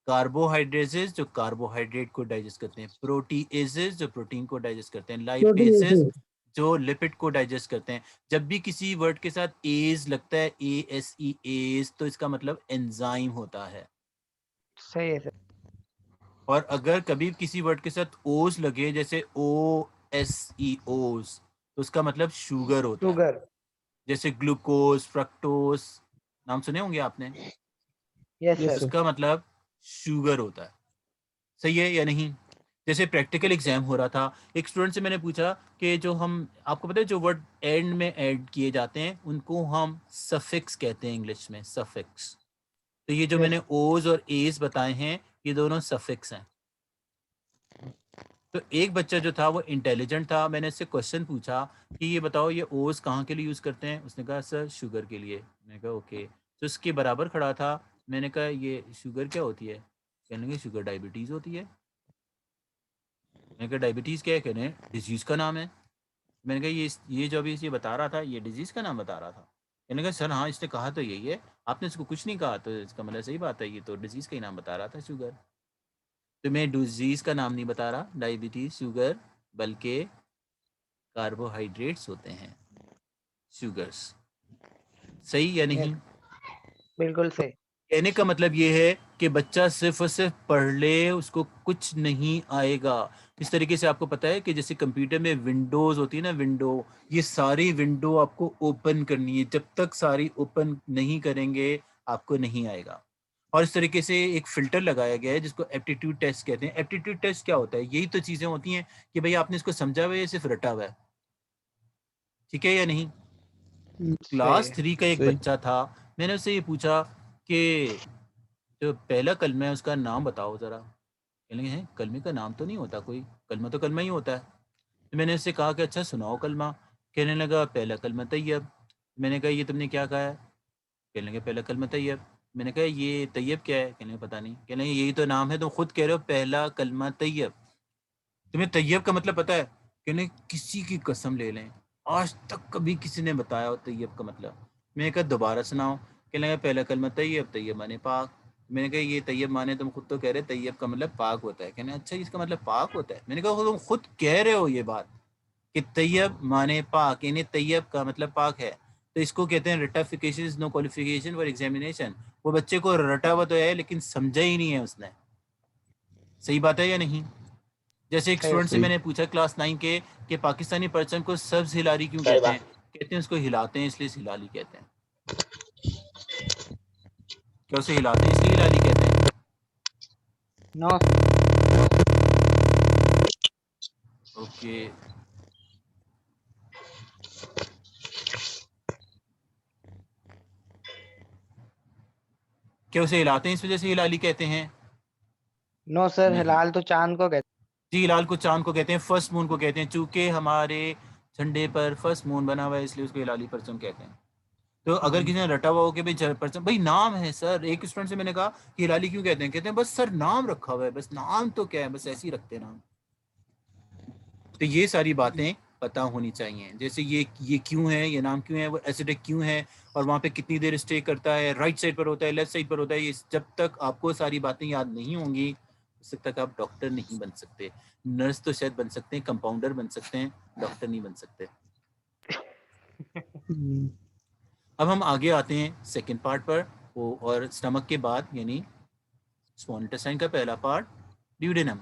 Speaker 1: कार्बोहाइड्रेसेस जो कार्बोहाइड्रेट को डाइजेस्ट करते हैं, प्रोटीएजेस जो प्रोटीन को डाइजेस्ट करते हैं, लाइपेजेस
Speaker 5: प्रोटीएसेस।
Speaker 1: जो लिपिड को डाइजेस्ट करते हैं। जब भी किसी वर्ड के साथ एज लगता है, ए एस ई एज, तो इसका मतलब एंजाइम होता है।
Speaker 2: सही है सर।
Speaker 1: और अगर कभी किसी वर्ड के साथ ओज लगे, जैसे ओ एस ई ओज, तो उसका मतलब शुगर होता है।
Speaker 2: शुगर।
Speaker 1: जैसे ग्लूकोज, फ्रक्टोज, नाम सुने होंगे आपने,
Speaker 2: यस
Speaker 4: यस
Speaker 2: सर।
Speaker 4: सर।
Speaker 1: उसका मतलब शुगर होता है। सही है या नहीं? जैसे प्रैक्टिकल एग्जाम हो रहा था, एक स्टूडेंट से मैंने पूछा कि जो हम, आपको पता है जो वर्ड एंड में ऐड किए जाते हैं उनको हम सफिक्स कहते हैं इंग्लिश में, सफिक्स। तो ये जो
Speaker 2: यस।
Speaker 1: मैंने ओज और एज बताए हैं ये दोनों सफिक्स हैं। तो एक बच्चा जो था वो इंटेलिजेंट था, मैंने इससे क्वेश्चन पूछा कि ये बताओ ये ओज कहाँ के लिए यूज़ करते हैं। उसने कहा सर शुगर के लिए। मैंने कहा ओके। तो उसके बराबर खड़ा था, मैंने कहा ये शुगर क्या होती है? कहने लगे शुगर डायबिटीज़ होती है। मैंने कहा डायबिटीज़ क्या है? कहने डिजीज़ का नाम है। मैंने कहा ये जो अभी ये बता रहा था ये डिजीज़ का नाम बता रहा था। कहने लगा सर हाँ इसने कहा तो यही है, आपने इसको कुछ नहीं कहा, तो इसका मतलब सही बात है, ये तो डिजीज़ का ही नाम बता रहा था, शुगर। तो मैं डिजीज़ का नाम नहीं बता रहा, डायबिटीज़, शुगर, बल्कि कार्बोहाइड्रेट्स होते हैं, शुगर्स। सही या
Speaker 2: यस
Speaker 1: नहीं?
Speaker 2: बिल्कुल सही।
Speaker 1: कहने का मतलब ये है कि बच्चा सिर्फ और सिर्फ पढ़ ले, उसको कुछ नहीं आएगा। इस तरीके से आपको पता है कि जैसे कंप्यूटर में विंडोज होती है ना, विंडो, ये सारी विंडो आपको ओपन करनी है। जब तक सारी ओपन नहीं करेंगे आपको नहीं आएगा। और इस तरीके से एक फिल्टर लगाया गया है जिसको एप्टीट्यूड टेस्ट कहते हैं। एप्टीट्यूड टेस्ट क्या होता है? यही तो चीजें होती हैं कि भाई आपने इसको समझा हुआ है या सिर्फ रटा हुआ है। ठीक है या नहीं?
Speaker 2: सही
Speaker 1: क्लास
Speaker 2: है।
Speaker 1: 3 का एक
Speaker 4: सही।
Speaker 1: बच्चा था, मैंने उससे ये पूछा कि जो पहला कलमा है उसका नाम बताओ ज़रा। कहने लगे हैं कलमे का नाम तो नहीं होता कोई, कलमा तो कलमा ही होता है। तो मैंने उससे कहा कि अच्छा सुनाओ कलमा। कहने लगा पहला कलमा तैयब। मैंने कहा ये तुमने क्या कहा है? कहने लगे पहला कलमा तैयब। मैंने कहा ये तैयब क्या है? कहने लगे पता नहीं। कहने लगे यही तो नाम है, तुम खुद कह रहे हो पहला कलमा तैयब, तुम्हें तैयब का मतलब पता है? कहने किसी की कसम ले लें आज तक कभी किसी ने बताया हो तैयब का मतलब। मैंने कहा दोबारा सुनाओ। कहने लगा पहला कलमा तैयब, तैयब माने पाक। मैंने कहा ये तैयब माने, तुम खुद तो कह रहे तैयब का मतलब पाक होता है। कहने अच्छा इसका मतलब पाक होता है। मैंने कहा तुम खुद कह रहे हो ये बात कि तैयब माने पाक, यानी तैयब का मतलब पाक है। तो इसको कहते हैं रटाफिकेशन नो क्वालिफिकेशन फॉर एग्जामिनेशन। वो बच्चे को रटा हुआ तो है लेकिन समझा ही नहीं है उसने। सही बात है या नहीं? जैसे एक
Speaker 2: सही है
Speaker 1: स्टूडेंट
Speaker 2: सर।
Speaker 1: से
Speaker 4: सही।
Speaker 1: मैंने पूछा क्लास 9 के कि पाकिस्तानी पर्सन को सब्ज हिलारी क्यों
Speaker 3: सही
Speaker 1: कहते हैं?
Speaker 3: बात।
Speaker 1: कहते हैं उसको हिलाते हैं इसलिए हिलाली कहते हैं। क्या उसे हिलाते हैं इसलिए हिलाली कहते हैं?
Speaker 2: नो।
Speaker 1: ओके। क्या उसे हिलाते हैं इस वजह से हिलाली कहते हैं?
Speaker 2: नो सर,
Speaker 1: नहीं,
Speaker 2: हिलाल तो चांद को कहते
Speaker 1: जी हिलाल को चांद को कहते हैं, फर्स्ट मून को कहते हैं। चूंकि हमारे झंडे पर फर्स्ट मून बना हुआ है इसलिए उसको हिलाली पर्सन कहते हैं। तो अगर किसी ने रटा हुआ हो कि भाई पर्सन, भाई नाम है सर। एक स्टूडेंट से मैंने कहा कि हिलाली क्यों कहते हैं? कहते हैं बस सर नाम रखा हुआ है, बस नाम तो क्या है, बस ऐसे ही रखते हैं नाम। तो ये सारी बातें पता होनी चाहिए। जैसे ये क्यों है, ये नाम क्यों है, वो एसिडिक क्यों है, और वहाँ पे कितनी देर स्टे करता है, राइट साइड पर होता है, लेफ्ट साइड पर होता है। ये जब तक आपको सारी बातें याद नहीं होंगी उस तक आप डॉक्टर नहीं बन सकते। नर्स तो शायद बन सकते हैं, कंपाउंडर बन सकते हैं, डॉक्टर नहीं बन सकते। अब हम आगे आते हैं सेकेंड पार्ट पर। वो और स्टमक के बाद यानी स्मॉल इंटेस्टाइन का पहला पार्ट ड्यूडेनम।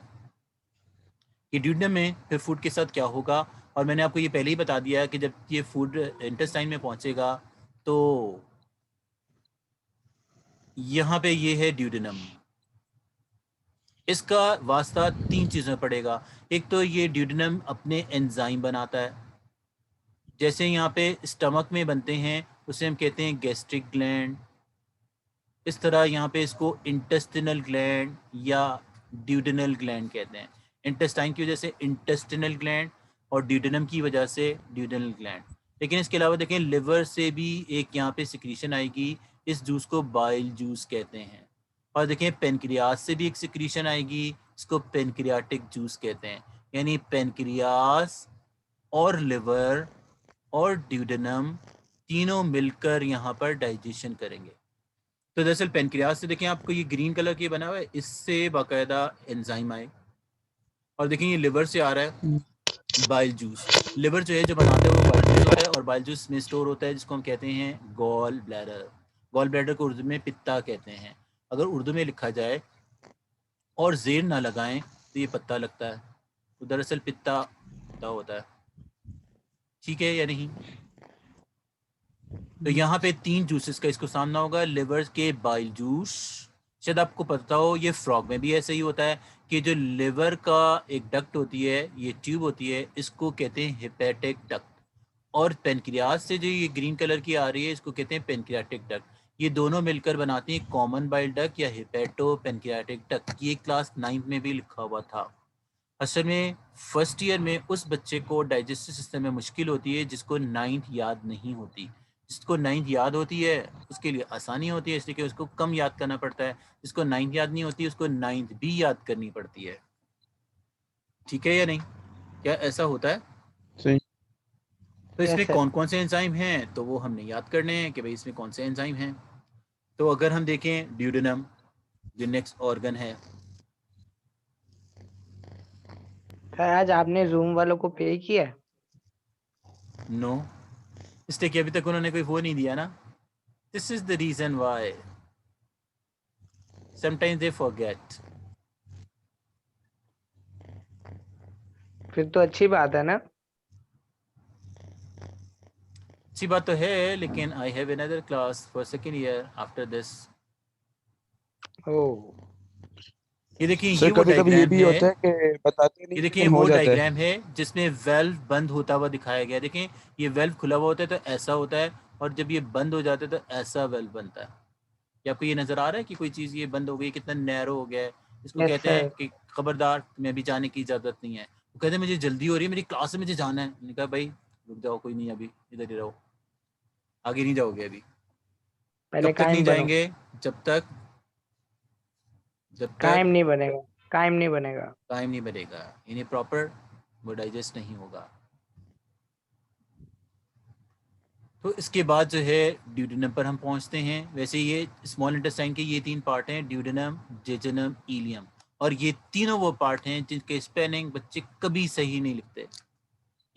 Speaker 1: ये ड्यूडेनम में फिर फूड के साथ क्या होगा, और मैंने आपको ये पहले ही बता दिया कि जब ये फूड इंटेस्टाइन में पहुंचेगा तो यहाँ पे ये है ड्यूडेनम। इसका वास्ता 3 चीज़ों में पड़ेगा। एक तो ये ड्यूडेनम अपने एंजाइम बनाता है, जैसे यहाँ पे स्टमक में बनते हैं उसे हम कहते हैं गैस्ट्रिक ग्लैंड, इस तरह यहाँ पे इसको इंटेस्टिनल ग्लैंड या ड्यूडेनल ग्लैंड कहते हैं। इंटेस्टाइन की वजह से इंटेस्टिनल ग्लैंड और ड्यूडेनम की वजह से ड्यूडेनल ग्लैंड। लेकिन इसके अलावा देखें लिवर से भी एक यहाँ पे सिक्रीशन आएगी, इस जूस को बाइल जूस कहते हैं। और देखें पेनक्रियास से भी एक सिक्रीशन आएगी, इसको पेनक्रियाटिक जूस कहते हैं। यानी पेनक्रियास और लिवर और ड्यूडेनम तीनों मिलकर यहाँ पर डाइजेशन करेंगे। तो दरअसल पेनक्रियास से देखें आपको ये ग्रीन कलर की बना हुआ है, इससे बाकायदा एंजाइम आए। और देखें ये लिवर से आ रहा है बाइल जूस। लिवर जो है जो बनाते हैं वो बाइल जूस होता है और बाइल जूस में स्टोर होता है जिसको हम कहते हैं गॉल ब्लैडर। गॉल ब्लैडर को उर्दू में पित्ता कहते हैं। अगर उर्दू में लिखा जाए और जेर ना लगाएं तो ये पत्ता लगता है, तो दरअसल पित्ता होता है। ठीक है या नहीं? तो यहाँ पे 3 जूसेस का इसको सामना होगा। लिवर के बाइल जूस, शायद आपको पता हो ये फ्रॉग में भी ऐसे ही होता है कि जो लिवर का एक डक्ट होती है, ये ट्यूब होती है, इसको कहते हैं हेपेटिक डक्ट। और पेनक्रियास से जो ये ग्रीन कलर की आ रही है इसको कहते हैं पेनक्रियाटिक डक्ट। ये दोनों मिलकर बनाती हैं कॉमन बाइल डक्ट या हेपेटो पेनक्रियाटिक डक्ट। ये क्लास 9 में भी लिखा हुआ था। असल में फर्स्ट ईयर में उस बच्चे को डाइजेस्टिव सिस्टम में मुश्किल होती है जिसको 9th याद नहीं होती। जिसको 9th याद होती है उसके लिए आसानी होती है, इसलिए कि उसको कम याद करना पड़ता है। जिसको 9th याद नहीं होती उसको 9th भी याद करनी पड़ती है। ठीक है या नहीं? क्या ऐसा होता है?
Speaker 4: सही।
Speaker 1: तो इसमें
Speaker 2: Yes, sir.
Speaker 1: कौन कौन से एंजाइम हैं तो वो हमने याद करने हैं कि भाई इसमें कौन से एंजाइम हैं। तो अगर हम देखें ड्यूडेनम जो नेक्स्ट ऑर्गन है,
Speaker 2: सर आज आपने जूम वालों को पे किया है?
Speaker 1: नो, इसलिए कि अभी तक उन्होंने कोई वो नहीं दिया ना। This is the reason why sometimes they forget.
Speaker 2: फिर तो अच्छी बात है ना।
Speaker 1: अच्छी बात तो है, लेकिन I have another class for second year after this.
Speaker 2: Oh,
Speaker 1: ये देखिए
Speaker 4: सर
Speaker 1: ये वो
Speaker 4: कभी कभी ये
Speaker 1: डायग्राम
Speaker 4: भी
Speaker 1: है,
Speaker 4: होता है कि बताते नहीं
Speaker 1: ये देखिए
Speaker 4: लेकिन हो
Speaker 1: वो
Speaker 4: जाता है।
Speaker 1: डायग्राम है जिसमें वेल्व बंद होता हुआ दिखाया गया है। देखें ये वेल्व खुला हुआ होता है तो ऐसा होता है, और जब ये बंद हो जाता है तो ऐसा वेल्व बनता है। क्या आपको ये नजर आ रहा है कि कोई चीज़ ये बंद हो गई, कितना नैरो हो गया है? इसको
Speaker 2: यस
Speaker 1: कहते हैं
Speaker 2: सर।
Speaker 1: कि खबरदार तुम्हें अभी जाने की इजाज़त नहीं है। वो कहते हैं मुझे जल्दी हो रही है, मेरी क्लास में मुझे जाना है। मैंने कहा भाई रुक जाओ, कोई नहीं, अभी इधर ही रहो, आगे नहीं जाओगे अभी।
Speaker 2: पहले
Speaker 1: कब तक नहीं
Speaker 2: कायम बनो।
Speaker 1: जाएंगे? जब तक
Speaker 2: कायम नहीं बनेगा, कायम नहीं बनेगा।
Speaker 1: टाइम नहीं बनेगा, इन्हें प्रॉपर वो डाइजेस्ट नहीं होगा। तो इसके बाद जो है ड्यूडेनम पर हम पहुंचते हैं। वैसे ये स्मॉल इंटेस्टाइन के ये 3 पार्ट हैं, ड्यूडेनम, जेजुनम, इलियम। और ये तीनों वो पार्ट हैं जिनके स्पेलिंग बच्चे कभी सही नहीं लिखते।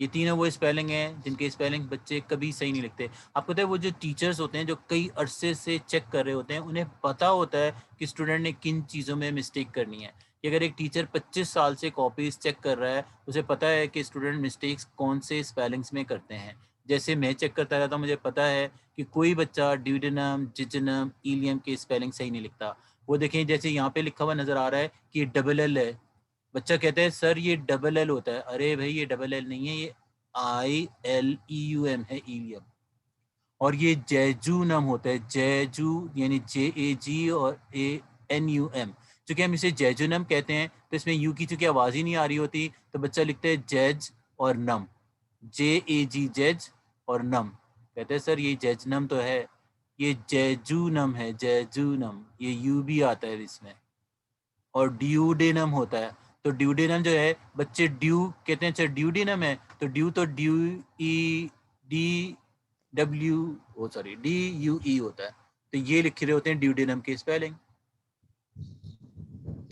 Speaker 1: ये तीनों वो स्पेलिंग हैं जिनके स्पेलिंग बच्चे कभी सही नहीं लिखते। आपको पता है वो जो टीचर्स होते हैं जो कई अरसे से चेक कर रहे होते हैं, उन्हें पता होता है कि स्टूडेंट ने किन चीज़ों में मिस्टेक करनी है। कि अगर एक टीचर 25 साल से कॉपीज चेक कर रहा है, उसे पता है कि स्टूडेंट मिस्टेक्स कौन से स्पेलिंग्स में करते हैं। जैसे मैं चेक करता रहता हूँ, मुझे पता है कि कोई बच्चा ड्यूडेनम, जिजनम, इलियम के स्पेलिंग सही नहीं लिखता। वो देखें जैसे यहाँ पे लिखा हुआ नज़र आ रहा है कि ये डबल एल है, बच्चा कहता है सर ये डबल एल होता है। अरे भाई ये डबल एल नहीं है, ये ILEUM है, इलियम। और ये जैजूनम होता है, जैजू यानी JAG और ANUM। चूंकि हम इसे जैजूनम कहते हैं तो इसमें यू की चूंकि आवाज़ ही नहीं आ रही होती तो बच्चा लिखता है जैज और नम, JAG जैज और नम। कहते हैं सर ये जैजनम तो है, ये जैजूनम है, जैजूनम, ये यू भी आता है इसमें। और ड्यूडेनम होता है, तो ड्यूडेनम जो है बच्चे ड्यू कहते हैं, अच्छा ड्यूडेनम है तो ड्यू तो DUE होता है। तो ये लिख रहे होते हैं ड्यूडेनम के स्पेलिंग।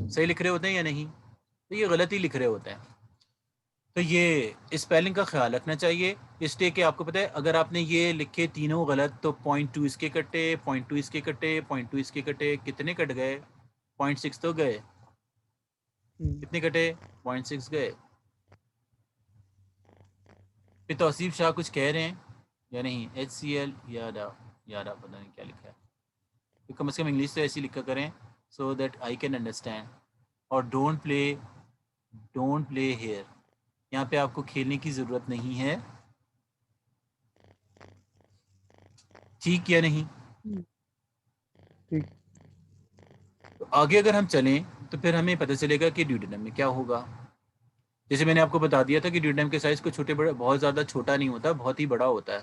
Speaker 1: सही लिख रहे होते हैं या नहीं? तो ये गलत ही लिख रहे होते हैं। तो ये स्पेलिंग का ख्याल रखना चाहिए, इसलिए कि आपको पता है अगर आपने ये लिखे तीनों गलत तो 0.2 इसके कटे, 0.2 इसके कटे, 0.2 इसके कटे, कितने कट गए? 0.6 तो गए। कितने कटे? 0.6 गए। फिर तौसीफ शाह कुछ कह रहे हैं या नहीं? HCL यादा पता नहीं क्या लिखा है। तो कम से कम इंग्लिश तो ऐसी लिखा करें so that I can understand. और डोंट प्ले हेयर, यहाँ पे आपको खेलने की ज़रूरत नहीं है। ठीक या नहीं?
Speaker 4: ठीक।
Speaker 1: आगे अगर हम चलें तो फिर हमें पता चलेगा कि ड्यूडेनम में क्या होगा। जैसे मैंने आपको बता दिया था कि ड्यूडेनम के साइज को छोटे बड़े बहुत ज़्यादा छोटा नहीं होता, बहुत ही बड़ा होता है।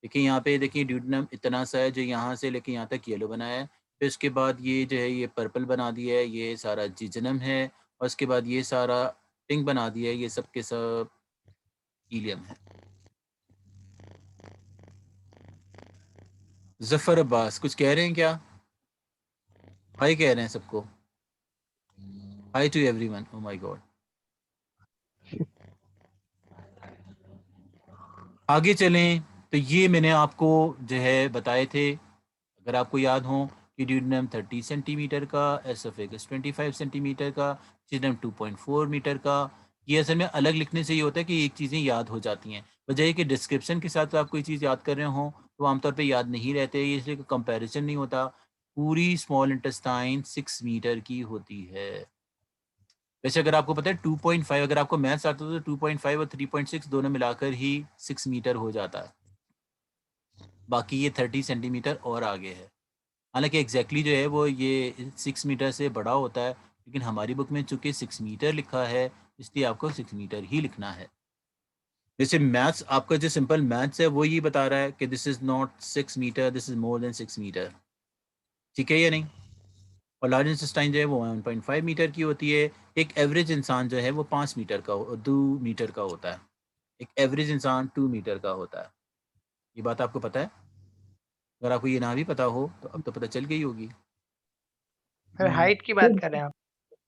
Speaker 1: देखिए यहाँ पे देखिए ड्यूडेनम इतना सा है जो यहाँ से लेके यहाँ तक येलो बनाया है, फिर उसके बाद ये जो है ये पर्पल बना दिया है, ये सारा जिजनम है, और उसके बाद ये सारा पिंक बना दिया है, ये सब के सब हीलियम है। जफर अब्बास कुछ कह रहे हैं क्या? हाय कह रहे हैं सबको, hi to everyone. Oh my god. आगे चलें तो ये मैंने आपको जो है बताए थे, अगर आपको याद हो कि ड्यूडेनम 30 सेंटीमीटर का, एसोफेगस 25 सेंटीमीटर का, जिजनम 2.4 मीटर का। ये असल में अलग लिखने से ये होता है कि एक चीज़ें याद हो जाती हैं, बजाय कि डिस्क्रिप्शन के साथ आप कोई चीज़ याद कर रहे हो तो आमतौर पे याद नहीं रहते, इसलिए कंपैरिजन नहीं होता। पूरी स्मॉल इंटेस्टाइन 6 मीटर की होती है। वैसे अगर आपको पता है 2.5, अगर आपको मैथ्स आता तो 2.5 और 3.6 दोनों मिलाकर ही 6 मीटर हो जाता है, बाकी ये 30 सेंटीमीटर और आगे है। हालांकि एग्जैक्टली जो है वो ये 6 मीटर से बड़ा होता है, लेकिन हमारी बुक में चूंकि 6 मीटर लिखा है इसलिए आपको 6 मीटर ही लिखना है। जैसे मैथ्स, आपका जो सिंपल मैथ्स है वो ये बता रहा है कि this is not 6 metre, this is more than 6 metre. ठीक है या नहीं? और लार्ज इंटेस्टाइन जो है वो 1.5 मीटर की होती है। एक एवरेज इंसान जो है वो 5 मीटर का 2 मीटर का होता है। एक एवरेज इंसान 2 मीटर का होता है। ये बात आपको पता है? अगर आपको ये ना भी पता हो तो अब तो पता चल गई होगी।
Speaker 2: सर हाइट की बात कर रहे हैं आप?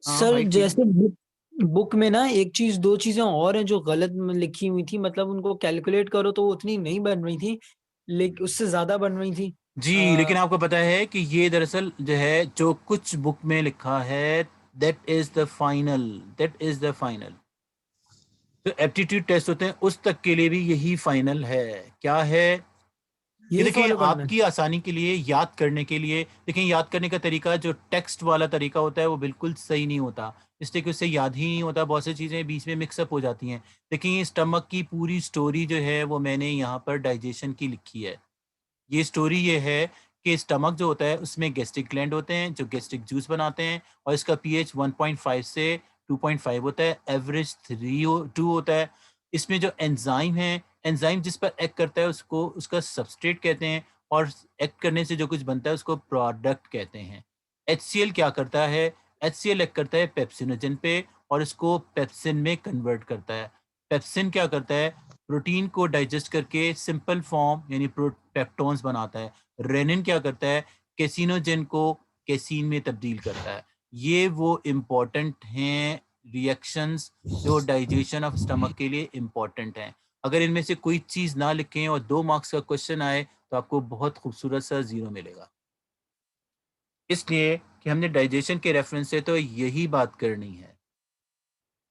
Speaker 1: हाँ,
Speaker 5: सर
Speaker 1: हाइट की।
Speaker 5: जैसे बुक में ना एक चीज दो चीजें और हैं जो गलत लिखी हुई थी, मतलब उनको कैलकुलेट करो तो उतनी नहीं बन रही थी, लेकिन उससे ज्यादा बन रही थी।
Speaker 1: जी, लेकिन आपको पता है कि ये दरअसल जो है जो कुछ बुक में लिखा है that is the final, that is the final. जो एप्टीट्यूड टेस्ट होते हैं उस तक के लिए भी यही फाइनल है। क्या है? ये
Speaker 5: यही
Speaker 1: देखिए
Speaker 5: फॉलो करना है।
Speaker 1: आपकी आसानी के लिए, याद करने के लिए, देखिए याद करने का तरीका जो टेक्स्ट वाला तरीका होता है वो बिल्कुल सही नहीं होता, इसलिए कि उससे याद ही नहीं होता, बहुत सी चीज़ें बीच में मिक्सअप हो जाती हैं। देखिए स्टमक की पूरी स्टोरी जो है वो मैंने यहाँ पर डाइजेशन की लिखी है। ये स्टोरी ये है कि स्टमक जो होता है उसमें गैस्ट्रिक ग्लैंड होते हैं जो गैस्ट्रिक जूस बनाते हैं, और इसका पीएच 1.5 से 2.5 होता है, एवरेज 2 होता है। इसमें जो एंजाइम है, एंजाइम जिस पर एक्ट करता है उसको उसका सबस्ट्रेट कहते हैं, और एक्ट करने से जो कुछ बनता है उसको प्रोडक्ट कहते हैं। HCl क्या करता है? HCl एक्ट करता है पेप्सिनोजन पे और इसको पेप्सिन में कन्वर्ट करता है। पेप्सिन क्या करता है? प्रोटीन को डाइजेस्ट करके सिंपल फॉर्म यानी पेप्टोन्स बनाता है। रेनिन क्या करता है? कैसिनोजन को कैसीन में तब्दील करता है। ये वो इम्पोर्टेंट हैं रिएक्शंस जो डाइजेशन ऑफ स्टमक के लिए इम्पोर्टेंट हैं। अगर इनमें से कोई चीज़ ना लिखें और 2 मार्क्स का क्वेश्चन आए तो आपको बहुत खूबसूरत सा 0 मिलेगा। इसलिए कि हमने डाइजेशन के रेफरेंस से तो यही बात करनी है।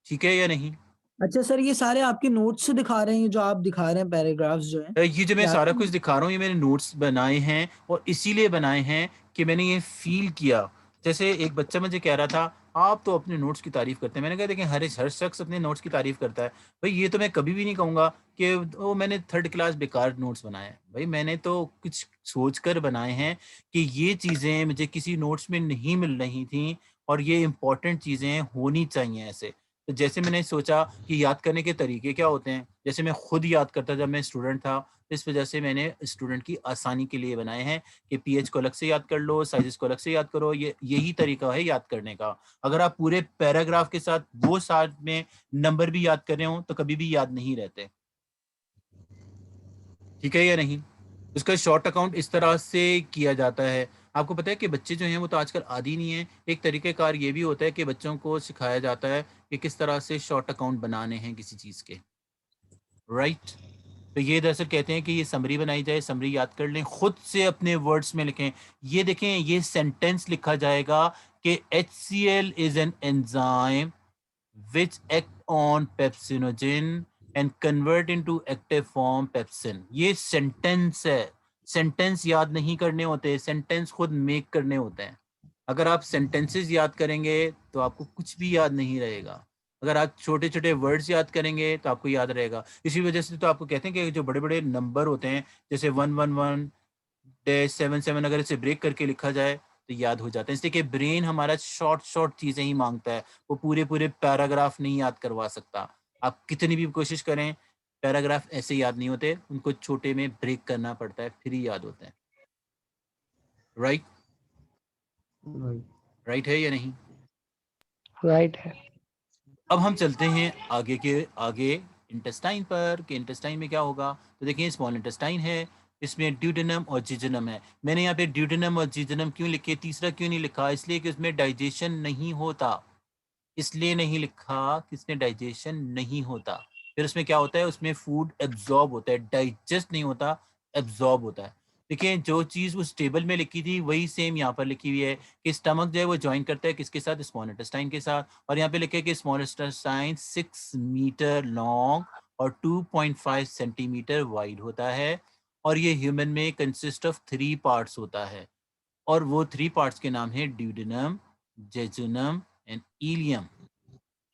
Speaker 1: ठीक है या नहीं?
Speaker 5: अच्छा सर, ये सारे आपके नोट्स से दिखा रहे हैं जो आप दिखा रहे हैं, पैराग्राफ्स जो हैं,
Speaker 1: ये जो मैं
Speaker 5: या
Speaker 1: सारा कुछ दिखा रहा हूँ ये मैंने नोट्स बनाए हैं, और इसीलिए बनाए हैं कि मैंने ये फील किया। जैसे एक बच्चा मुझे कह रहा था आप तो अपने नोट्स की तारीफ करते हैं। मैंने कहा देखिए हर शख्स अपने नोट्स की तारीफ करता है। भाई ये तो मैं कभी भी नहीं कहूँगा कि वो मैंने 3rd क्लास बेकार नोट्स बनाए हैं। भाई मैंने तो कुछ सोच कर बनाए हैं कि ये चीज़ें मुझे किसी नोट्स में नहीं मिल रही थी, और ये इंपॉर्टेंट चीज़ें होनी चाहिए ऐसे। तो जैसे मैंने सोचा कि याद करने के तरीके क्या होते हैं, जैसे मैं खुद याद करता जब मैं स्टूडेंट था, इस वजह से मैंने स्टूडेंट की आसानी के लिए बनाए हैं कि पीएच को अलग से याद कर लो, साइजेस को अलग से याद करो। ये यही तरीका है याद करने का। अगर आप पूरे पैराग्राफ के साथ वो साथ में नंबर भी याद कर रहे हो तो कभी भी याद नहीं रहते। ठीक है या नहीं? इसका शॉर्ट अकाउंट इस तरह से किया जाता है। आपको पता है कि बच्चे जो हैं वो तो आजकल आदी नहीं है। एक तरीक़ेकार ये भी होता है कि बच्चों को सिखाया जाता है कि किस तरह से शॉर्ट अकाउंट बनाने हैं किसी चीज़ के, राइट? तो ये दरअसल कहते हैं कि ये समरी बनाई जाए, समरी याद कर लें, खुद से अपने वर्ड्स में लिखें। ये देखें ये सेंटेंस लिखा जाएगा कि HCl is an enzyme which act on pepsinogen and convert into active form pepsin। ये सेंटेंस है। सेंटेंस याद नहीं करने होते, सेंटेंस खुद मेक करने होते हैं। अगर आप सेंटेंसेस याद करेंगे तो आपको कुछ भी याद नहीं रहेगा। अगर आप छोटे छोटे वर्ड्स याद करेंगे तो आपको याद रहेगा। इसी वजह से तो आपको कहते हैं कि जो बड़े बड़े नंबर होते हैं जैसे 111-77 अगर इसे ब्रेक करके लिखा जाए तो याद हो जाता है। इसलिए कि ब्रेन हमारा शॉर्ट चीजें ही मांगता है, वो पूरे पूरे पैराग्राफ नहीं याद करवा सकता। आप कितनी भी कोशिश करें, पैराग्राफ ऐसे याद नहीं होते, उनको छोटे में ब्रेक करना पड़ता है, फिर ही याद होता है। राइट राइट है या नहीं?
Speaker 2: राइट है।
Speaker 1: अब हम चलते हैं आगे इंटेस्टाइन पर, कि इंटेस्टाइन में क्या होगा। तो देखिए स्मॉल इंटेस्टाइन है, इसमें ड्यूडेनम और जिजनम है। मैंने यहाँ पे ड्यूडेनम और जिजनम क्यों लिखे, तीसरा क्यों नहीं लिखा? इसलिए कि उसमें डाइजेशन नहीं होता, इसलिए नहीं लिखा कि इसमें डाइजेशन नहीं होता। फिर उसमें क्या होता है, उसमें फूड एब्जॉर्ब होता है, डाइजेस्ट नहीं होता, एब्जॉर्ब होता है। देखिए जो चीज़ उस टेबल में लिखी थी वही सेम यहाँ पर लिखी हुई है कि स्टमक जो है वो ज्वाइन करता है किसके साथ, स्मॉल इंटेस्टाइन के साथ। और यहाँ पे लिखे कि स्मॉल इंटेस्टाइन 6 मीटर लॉन्ग और 2.5 सेंटीमीटर वाइड होता है, और ये ह्यूमन में कंसिस्ट ऑफ 3 पार्ट्स होता है, और वो 3 पार्ट्स के नाम है ड्यूडेनम, जेजुनम एंड इलियम।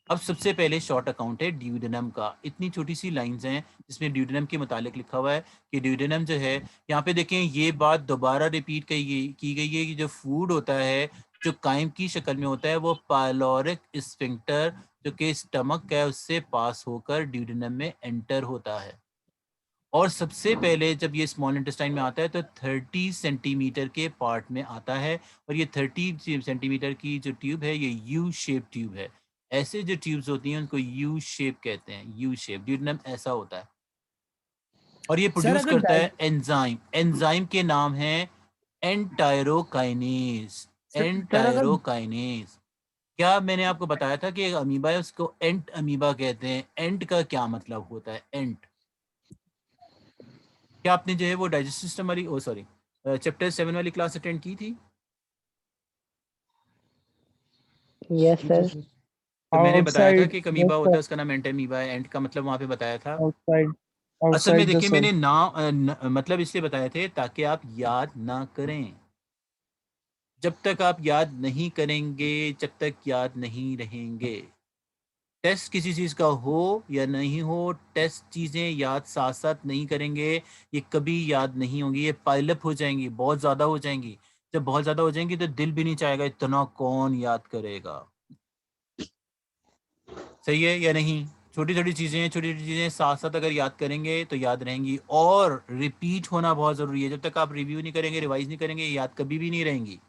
Speaker 1: अब सबसे पहले शॉर्ट अकाउंट है ड्यूडेनम का। इतनी छोटी सी लाइंस हैं जिसमें ड्यूडेनम के मुतालिक लिखा हुआ है कि ड्यूडेनम जो है, यहाँ पे देखें ये बात दोबारा रिपीट की गई है कि जो फूड होता है जो कायम की शक्ल में होता है वो पायलोरिक स्फिंक्टर जो कि स्टमक है उससे पास होकर ड्यूडेनम में एंटर होता है। और सबसे पहले जब ये स्मॉल इंटेस्टाइन में आता है तो 30 सेंटीमीटर के पार्ट में आता है, और ये 30 सेंटीमीटर की जो ट्यूब है ये यू शेप ट्यूब है। ऐसे जो ट्यूब्स होती हैं उनको यू शेप कहते हैं, यू शेप। ड्यूडेनम ऐसा होता है, और ये
Speaker 5: सर
Speaker 1: प्रोड्यूस
Speaker 5: अगर
Speaker 1: करता है एंजाइम। एंजाइम के नाम है एंटायरोकाइनेज।
Speaker 5: सर अगर
Speaker 1: एंटायरोकाइनेज। क्या मैंने आपको बताया था कि एक अमीबा है उसको एंट अमीबा कहते हैं। एंट का क्या मतलब होता है, एंट? क्या आपने जो है वो डाइजेस्टिव सिस्टम वाली चैप्टर 7 वाली क्लास अटेंड की थी?
Speaker 2: Yes sir.
Speaker 1: तो मैंने बताया था कि एक अमीबा होता है
Speaker 4: outside
Speaker 1: उसका नाम एंट अमीबा है। एंट का मतलब वहां पे बताया था।
Speaker 4: outside
Speaker 1: असल में
Speaker 4: outside the
Speaker 1: देखिए
Speaker 4: cell.
Speaker 1: मैंने मतलब इसलिए बताए थे ताकि आप याद ना करें। जब तक आप याद नहीं करेंगे जब तक याद नहीं रहेंगे। टेस्ट किसी चीज़ का हो या नहीं हो, टेस्ट चीज़ें याद साथ साथ नहीं करेंगे, ये कभी याद नहीं होंगी, ये पाइलअप हो जाएंगी, बहुत ज़्यादा हो जाएंगी। जब बहुत ज़्यादा हो जाएंगी तो दिल भी नहीं चाहेगा, इतना कौन याद करेगा। सही है या नहीं? छोटी छोटी चीज़ें साथ साथ अगर याद करेंगे तो याद रहेंगी, और रिपीट होना बहुत ज़रूरी है। जब तक आप रिव्यू नहीं करेंगे, रिवाइज नहीं करेंगे, याद कभी भी नहीं रहेंगी।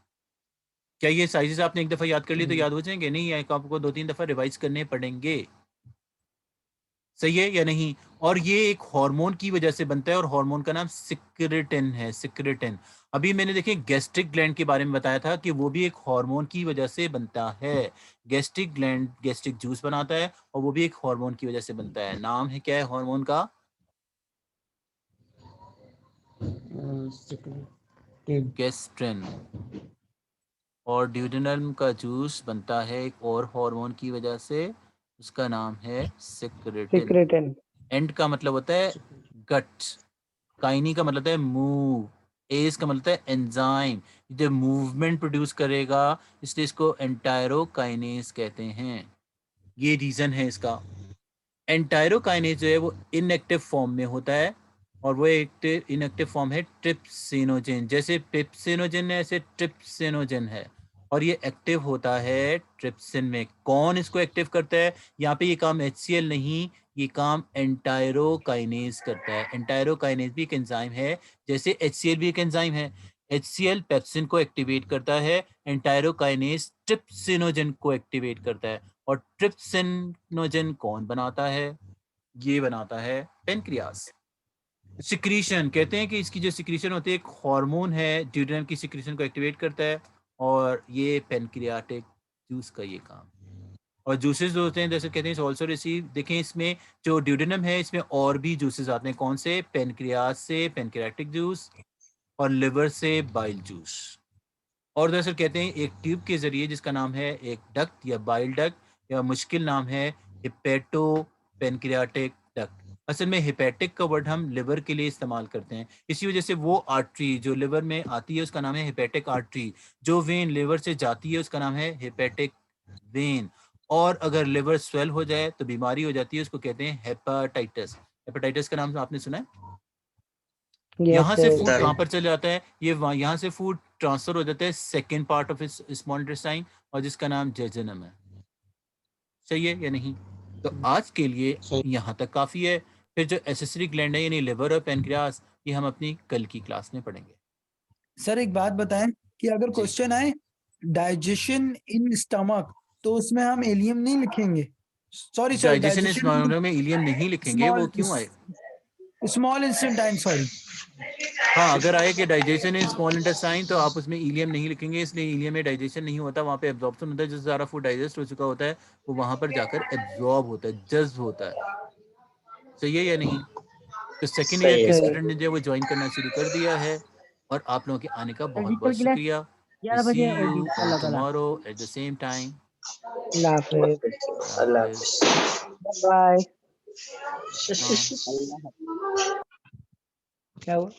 Speaker 1: क्या ये साइजेस आपने एक दफ़ा याद कर ली तो याद हो जाएंगे? नहीं, आपको 2-3 दफ़ा रिवाइज करने पड़ेंगे। सही है या नहीं? और ये एक हार्मोन की वजह से बनता है, और हार्मोन का नाम सिक्रेटिन है, सिक्रेटिन। अभी मैंने देखिए गैस्ट्रिक ग्लैंड के बारे में बताया था कि वो भी एक हार्मोन की वजह से बनता है। गैस्ट्रिक ग्लैंड गैस्ट्रिक जूस बनाता है, और वो भी एक हार्मोन की वजह से बनता है। नाम है क्या है हार्मोन का? गैस्ट्रिन। और ड्यूडेनम का जूस बनता है एक और हार्मोन की वजह से, उसका नाम है सिक्रेटिन।
Speaker 2: सिक्रेटिन।
Speaker 1: एंड का मतलब होता है गट, काइनी का मतलब होता है मूव, एज का मतलब है एंजाइम, जो मूवमेंट प्रोड्यूस करेगा, इसलिए इसको एंटायरोकाइनेज कहते हैं। ये रीजन है इसका। एंटायरोकाइनेज जो है वो इनएक्टिव फॉर्म में होता है, और वो एक इनएक्टिव फॉर्म है ट्रिप्सिनोजेन। जैसे पेप्सिनोजेन है ऐसे ट्रिप्सिनोजेन है, और ये एक्टिव होता है ट्रिप्सिन में। कौन इसको एक्टिव करता है? यहाँ पे ये काम HCl नहीं, ये काम एंटायरोकाइनेज करता है। एंटायरोकाइनेज भी एक एंजाइम है, जैसे HCl भी एक एंजाइम है। HCl पेप्सिन को एक्टिवेट करता है, एंटायरोकाइनेज ट्रिप्सिनोजेन को एक्टिवेट करता है। और ट्रिप्सिनोजेन कौन बनाता है? ये बनाता है पेनक्रियास। सिक्रीशन कहते हैं कि इसकी जो सिक्रीशन होती है, एक हार्मोन है, ड्यूडेनम की सिक्रीशन को एक्टिवेट करता है, और ये पेनक्रियाटिक जूस का ये काम। और जूसेस जो होते हैं जैसे कहते हैं ऑल्सो रिसीव, देखें इसमें जो ड्यूडेनम है इसमें और भी जूसेस आते हैं। कौन से? पेनक्रियास से पेनक्रियाटिक जूस, और लिवर से बाइल जूस। और दरअसल कहते हैं एक ट्यूब के जरिए जिसका नाम है एक डक्ट या बाइल डक्ट, या मुश्किल नाम है हिपेटो पेनक्रियाटिक डक्ट। असल में हिपेटिक का वर्ड हम लिवर के लिए इस्तेमाल करते हैं, इसी वजह से वो आर्टरी जो लिवर में आती है उसका नाम है हिपेटिक आर्टरी। जो वेन लिवर से जाती है उसका नाम है हिपेटिक वेन। और अगर लिवर स्वेल हो जाए तो बीमारी हो जाती है, उसको कहते हैं हेपाटाइटिस। हेपाटाइटिस का नाम आपने सुना है?
Speaker 2: यस
Speaker 1: यहाँ से
Speaker 2: सर।
Speaker 1: फूड
Speaker 3: सर
Speaker 1: कहाँ पर चले जाता है? ये यहाँ से फूड ट्रांसफर हो जाता है second part of small intestine और जिसका नाम जेजुनम है। सही है या नहीं? तो आज के लिए
Speaker 4: सही।
Speaker 1: यहाँ तक काफ़ी है। फिर जो एसेसरी ग्लैंड है यानी लिवर और पेनक्रियास, ये हम अपनी कल की क्लास में पढ़ेंगे।
Speaker 5: सर एक बात बताएं कि अगर
Speaker 1: जी।
Speaker 5: क्वेश्चन आए डाइजेशन इन स्टमक तो उसमें हम इलियम नहीं लिखेंगे। सॉरी सॉरी,
Speaker 1: डाइजेशन इस मामले में इलियम नहीं लिखेंगे, वो क्यों आए?
Speaker 5: Small intestine, sorry.
Speaker 1: हाँ, अगर आए कि डाइजेशन इज स्मॉल इंटेस्टाइन तो आप उसमें इलियम नहीं लिखेंगे, इसलिए इलियम में डाइजेशन नहीं होता, वहाँ पे एब्जॉर्प्शन होता है। जो सारा फूड डाइजेस्ट हो चुका होता है वो वहाँ पर जाकर एब्जॉर्ब होता है, जज्ब होता है। सही है या नहीं? तो सेकेंड ईयर
Speaker 3: सही
Speaker 1: के
Speaker 3: है।
Speaker 1: स्टूडेंट ने जो वो ज्वाइन करना शुरू कर दिया है और आप लोगों के आने का बहुत
Speaker 2: फिजिकल
Speaker 1: बहुत
Speaker 2: क्लास
Speaker 1: शुक्रिया।
Speaker 2: 11
Speaker 1: सी
Speaker 2: बजे
Speaker 1: यू
Speaker 2: होगी अल्लाह ताला।
Speaker 1: Tomorrow at the same time.
Speaker 2: अल्लाह हाफिज।
Speaker 3: अल्लाह
Speaker 2: बाय।
Speaker 3: हाफिज।
Speaker 2: क्या हुआ?